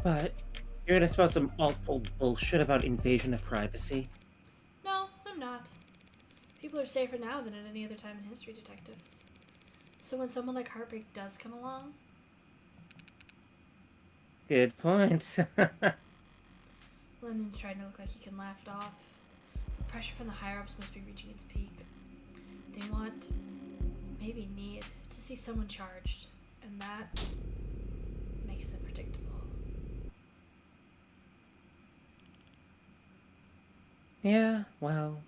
But you're gonna spout some awful bullshit about invasion of privacy? No, I'm not. People are safer now than at any other time in history, detectives. So when someone like Heartbreak does come along... Good point. London's trying to look like he can laugh it off. The pressure from the higher-ups must be reaching its peak. They want, maybe need, to see someone charged, and that makes them predictable. Yeah, well...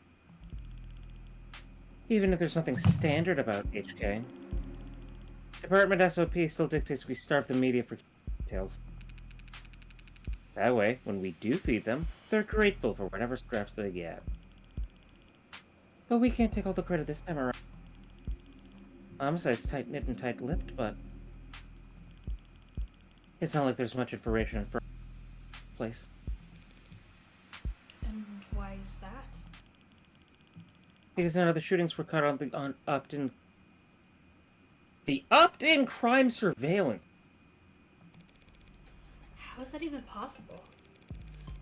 Even if there's nothing standard about HK, Department SOP still dictates we starve the media for details. That way, when we do feed them, they're grateful for whatever scraps they get. But we can't take all the credit this time around. Homicide's tight-knit and tight-lipped, but... It's not like there's much information in first place. And why is that? Because none of the shootings were caught on the opt-in... The opt-in crime surveillance! How is that even possible?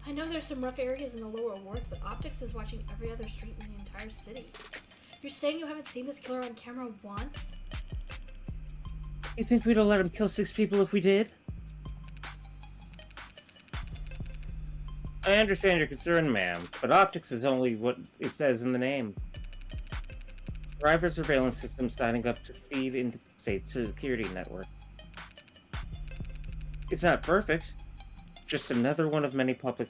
I know there's some rough areas in the lower wards, but Optics is watching every other street in the entire city. You're saying you haven't seen this killer on camera once? You think we'd have let him kill 6 people if we did? I understand your concern, ma'am, but optics is only what it says in the name. Private surveillance systems signing up to feed into the state's security network. It's not perfect, just another one of many public.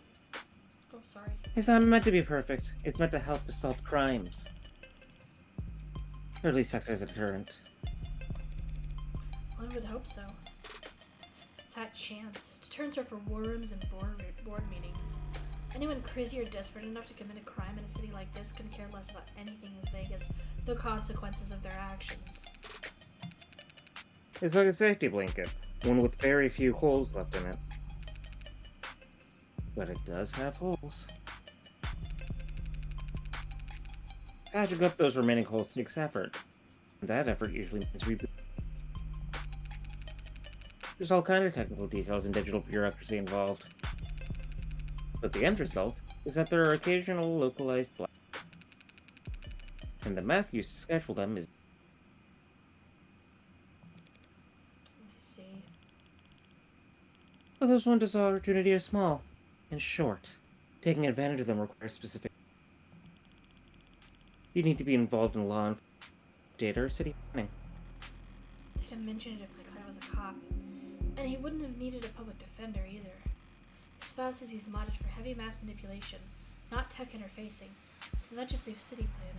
Oh, sorry. It's not meant to be perfect. It's meant to help us solve crimes. Or at least act as a deterrent. One would hope so. Fat chance. Deterrents are for war rooms and board meetings. Anyone crazy or desperate enough to commit a crime in a city like this couldn't care less about anything as vague as the consequences of their actions. It's like a safety blanket, one with very few holes left in it. But it does have holes. Patching up those remaining holes takes effort. And that effort usually means reboot. There's all kinds of technical details and digital bureaucracy involved. But the end result is that there are occasional localized black. And the math used to schedule them is. I see. But those windows of opportunity are small and short. Taking advantage of them requires specific. You need to be involved in law enforcement, data, or city planning. They didn't mention it if my client was a cop. And he wouldn't have needed a public defender either. His spouse says he's modded for heavy mass manipulation, not tech interfacing, so that just saves city planning.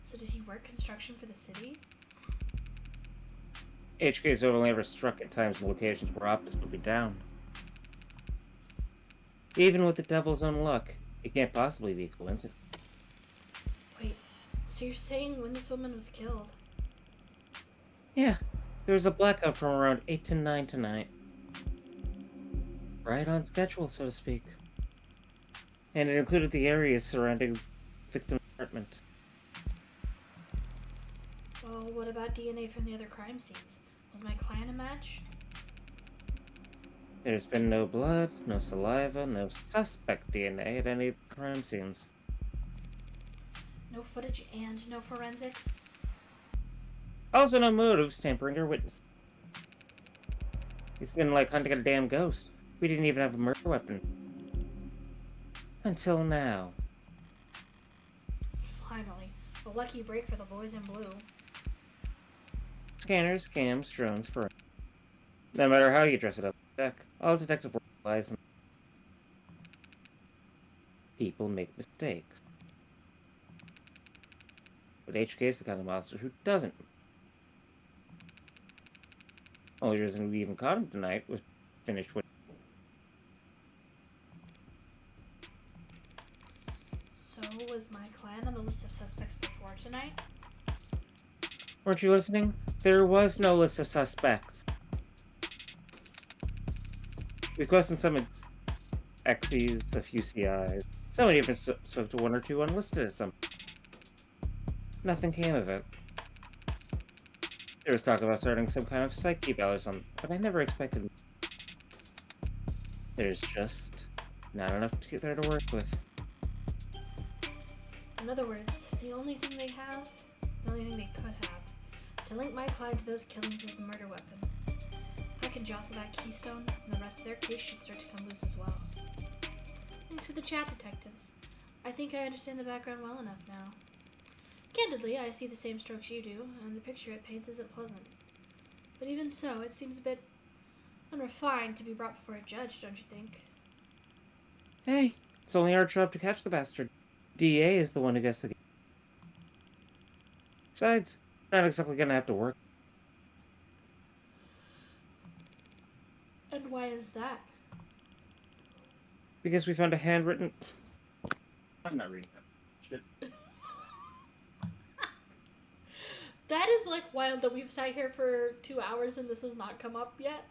So does he work construction for the city? HK's only ever struck at times and locations where optics would be down. Even with the devil's own luck, it can't possibly be a coincidence. Wait, so you're saying when this woman was killed? Yeah, there was a blackout from around 8 to 9 tonight. Right on schedule, so to speak. And it included the areas surrounding victim's apartment. Well, what about DNA from the other crime scenes? Was my client a match? There's been no blood, no saliva, no suspect DNA at any of the crime scenes. No footage and no forensics? Also no motives, tampering, or witness. It's been like hunting a damn ghost. We didn't even have a murder weapon. Until now. Finally, a lucky break for the boys in blue. Scanners, scams, drones, for no matter how you dress it up, all detective work lies in people make mistakes. But HK is the kind of monster who doesn't. Only reason we even caught him tonight was finished with. So, was my client on the list of suspects before tonight? Weren't you listening? There was no list of suspects. We questioned some XCs, a few CIs. Someone even spoke to one or two unlisted at some. Nothing came of it. There was talk about starting some kind of psych eval or something, but I never expected. There's just not enough there to work with. In other words, the only thing they have, the only thing they could have, to link my client to those killings is the murder weapon. If I can jostle that keystone, then the rest of their case should start to come loose as well. Thanks for the chat, detectives. I think I understand the background well enough now. Candidly, I see the same strokes you do, and the picture it paints isn't pleasant. But even so, it seems a bit unrefined to be brought before a judge, don't you think? Hey, it's only our job to catch the bastard. DA is the one who gets the. Besides, not exactly gonna have to work. And why is that? Because we found a handwritten. I'm not reading that shit. That is like wild that we've sat here for 2 hours and this has not come up yet.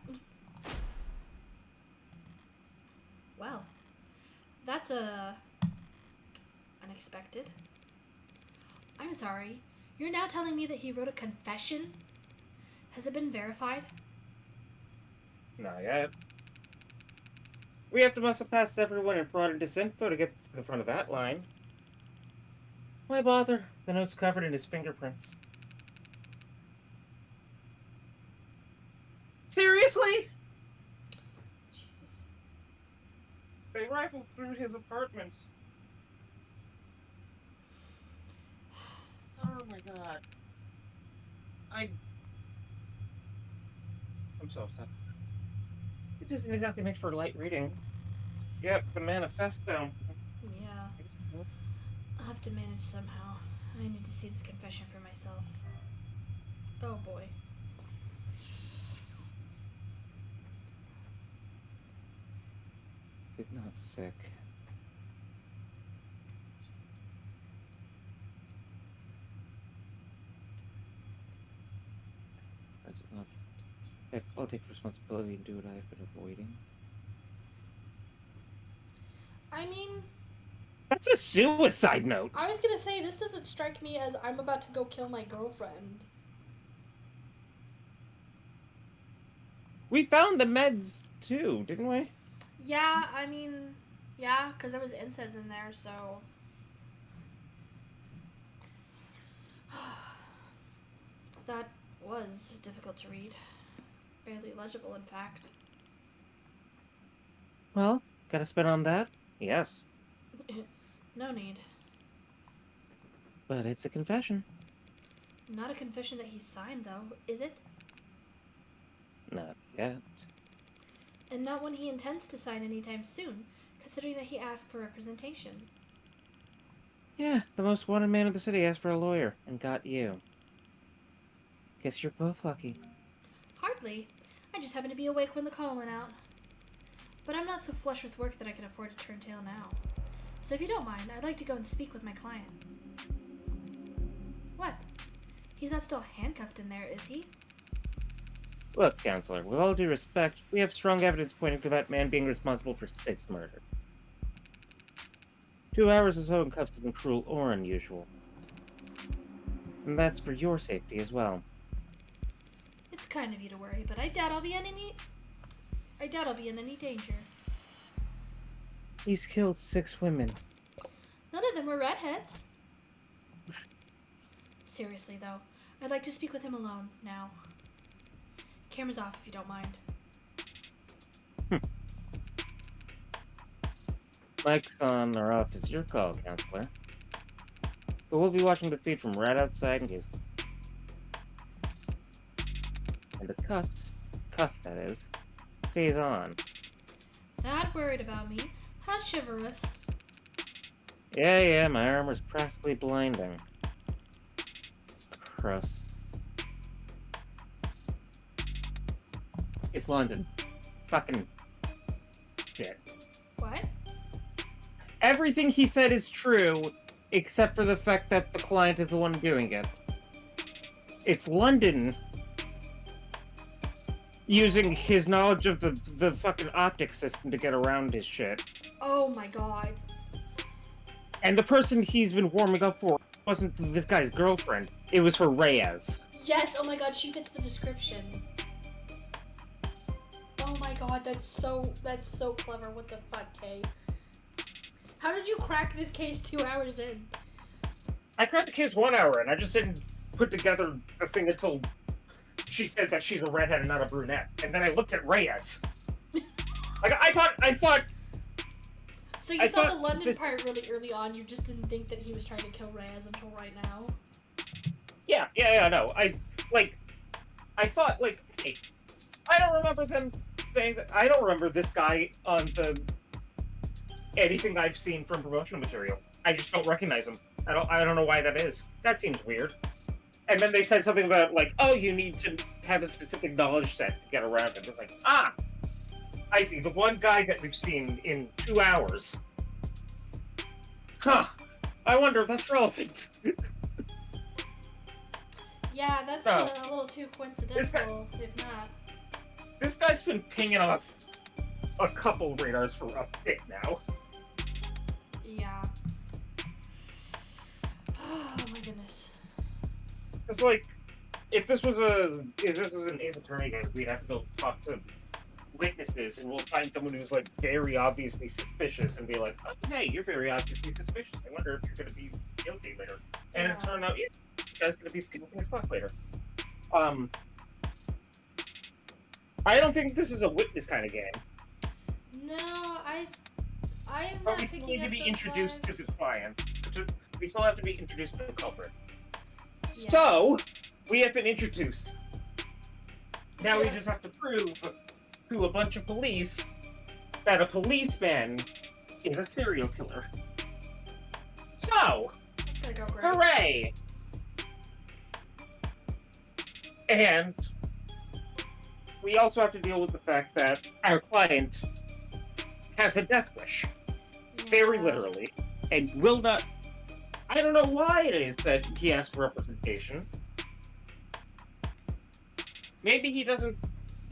Well, that's unexpected. I'm sorry. You're now telling me that he wrote a confession? Has it been verified? Not yet. We have to muscle past everyone in fraud and disinfo to get to the front of that line. Why bother? The note's covered in his fingerprints. his apartment. Oh my god. I'm so upset. It doesn't exactly make for light reading. Yep, the manifesto. Yeah. I'll have to manage somehow. I need to see this confession for myself. Oh boy. Did not sick. That's enough. I'll take responsibility and do what I've been avoiding. I mean, That's a suicide note! I was gonna say, this doesn't strike me as I'm about to go kill my girlfriend. We found the meds too, didn't we? Yeah, I mean, yeah, because there was NSAIDs in there, so... That was difficult to read. Barely legible, in fact. Well, gotta spit on that? Yes. No need. But it's a confession. Not a confession that he signed, though, is it? Not yet. And not one he intends to sign anytime soon, considering that he asked for representation. Yeah, the most wanted man of the city asked for a lawyer, and got you. Guess you're both lucky. Hardly. I just happened to be awake when the call went out. But I'm not so flush with work that I can afford to turn tail now. So if you don't mind, I'd like to go and speak with my client. What? He's not still handcuffed in there, is he? Look, Counselor, with all due respect, we have strong evidence pointing to that man being responsible for 6 murders. 2 hours or so in cuffs isn't cruel or unusual. And that's for your safety as well. It's kind of you to worry, but I doubt I'll be in any danger. He's killed 6 women. None of them were redheads. Seriously, though, I'd like to speak with him alone now. Camera's off if you don't mind. Mic's on or off is your call, Counselor. But we'll be watching the feed from right outside in case. And the cuff, that is, stays on. That worried about me. How chivalrous. Yeah, my armor's practically blinding. Gross. It's London. Fucking shit. What? Everything he said is true, except for the fact that the client is the one doing it. It's London using his knowledge of the fucking optic system to get around his shit. Oh my god. And the person he's been warming up for wasn't this guy's girlfriend. It was for Reyes. Yes, oh my god, she fits the description. Oh my god, that's so clever. What the fuck, Kay? How did you crack this case 2 hours in? I cracked the case 1 hour and I just didn't put together the thing until she said that she's a redhead and not a brunette. And then I looked at Reyes. Like, I thought... So you thought the London part really early on, you just didn't think that he was trying to kill Reyes until right now? Yeah, no. I thought, like, hey, I don't remember them saying that. I don't remember this guy on anything I've seen from promotional material. I just don't recognize him. I don't know why that is. That seems weird. And then they said something about, like, oh, you need to have a specific knowledge set to get around it. It's like, I see. The one guy that we've seen in 2 hours. Huh. I wonder if that's relevant. Yeah, that's a little too coincidental, if not. This guy's been pinging off a couple radars for a bit now. Yeah. Oh my goodness. It's like, if this was an Ace Attorney case, we'd have to go talk to witnesses, and we'll find someone who's, like, very obviously suspicious, and be like, oh, hey, you're very obviously suspicious. I wonder if you're going to be guilty later. And it turned out, yeah, this guy's going to be guilty as fuck later. I don't think this is a witness kind of game. No, I I am But not we still picking need to up be those introduced to vibes. his client. We still have to be introduced to the culprit. Yeah. So, we have been introduced. Now we Yeah. just have to prove to a bunch of police that a policeman is a serial killer. So, That's gonna go great. hooray! And we also have to deal with the fact that our client has a death wish, very Yeah. literally, and will not. I don't know why it is that he asked for representation. Maybe he doesn't.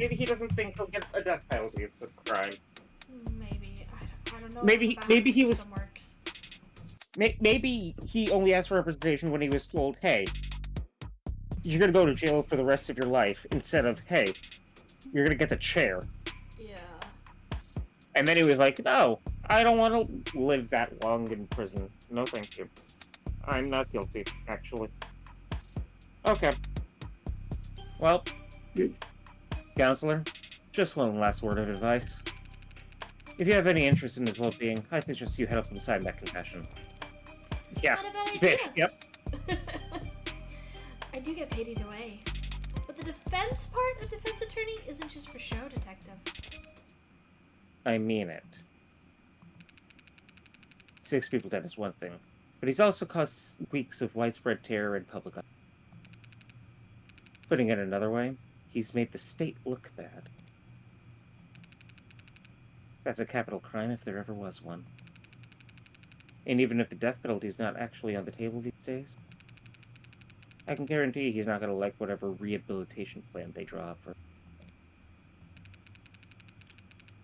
Maybe he doesn't think he'll get a death penalty for the crime. Maybe. I don't know Maybe about how maybe the he was. system works. Maybe he only asked for representation when he was told, "Hey, you're gonna go to jail for the rest of your life," instead of, "Hey, you're gonna get the chair." Yeah. And then he was like, "No, I don't want to live that long in prison. No, thank you. I'm not guilty, actually." Okay. Well, counselor, just one last word of advice. If you have any interest in his well-being, I suggest you head up and sign that confession. Yeah, Not a bad this. idea. Yep. I do get paid either way. But the defense part of defense attorney isn't just for show, detective. I mean it. 6 people dead is one thing, but he's also caused weeks of widespread terror in public. Putting it another way, he's made the state look bad. That's a capital crime if there ever was one. And even if the death penalty is not actually on the table these days, I can guarantee he's not going to like whatever rehabilitation plan they draw up for.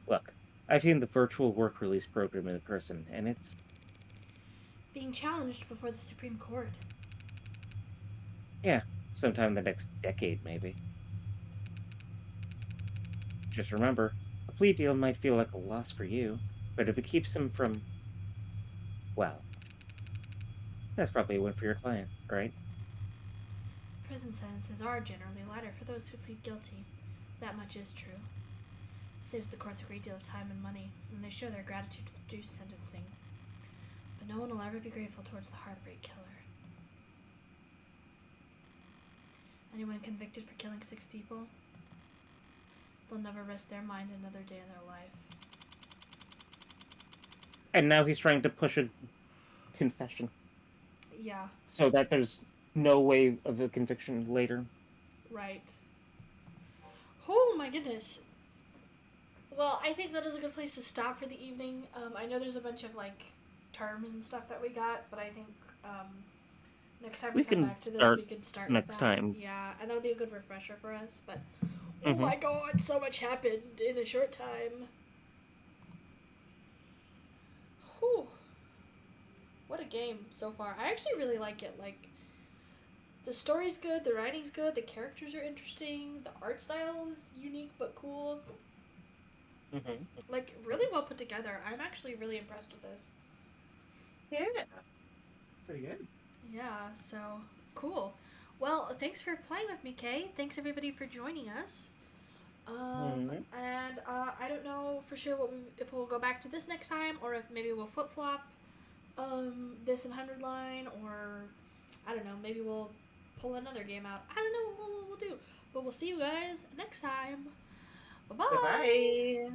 Look, I've seen the virtual work release program in person, and it's Being challenged before the Supreme Court. yeah, sometime in the next decade, maybe. Just remember, a plea deal might feel like a loss for you, but if it keeps him from, well, that's probably a win for your client, right? Prison sentences are generally lighter for those who plead guilty. That much is true. It saves the courts a great deal of time and money, and they show their gratitude to the due sentencing. But no one will ever be grateful towards the heartbreak killer. Anyone convicted for killing 6 people, they'll never rest their mind another day in their life. And now he's trying to push a confession Yeah, so that there's no way of a conviction later. right. Oh my goodness. Well, I think that is a good place to stop for the evening. I know there's a bunch of terms and stuff that we got, but I think next time we come can back to this, start we can start next with that. time. Yeah, and that'll be a good refresher for us. But oh my god, so much happened in a short time. Whew. What a game so far. I actually really like it. The story's good, the writing's good, the characters are interesting, the art style is unique but cool. Really well put together. I'm actually really impressed with this. Yeah. Pretty good. Yeah, so cool. Well, thanks for playing with me, Kay. Thanks everybody for joining us. And I don't know for sure if we'll go back to this next time, or if maybe we'll flip flop this in 100 line, or I don't know, maybe we'll pull another game out. I don't know what we'll do, but we'll see you guys next time. Bye bye. Bye.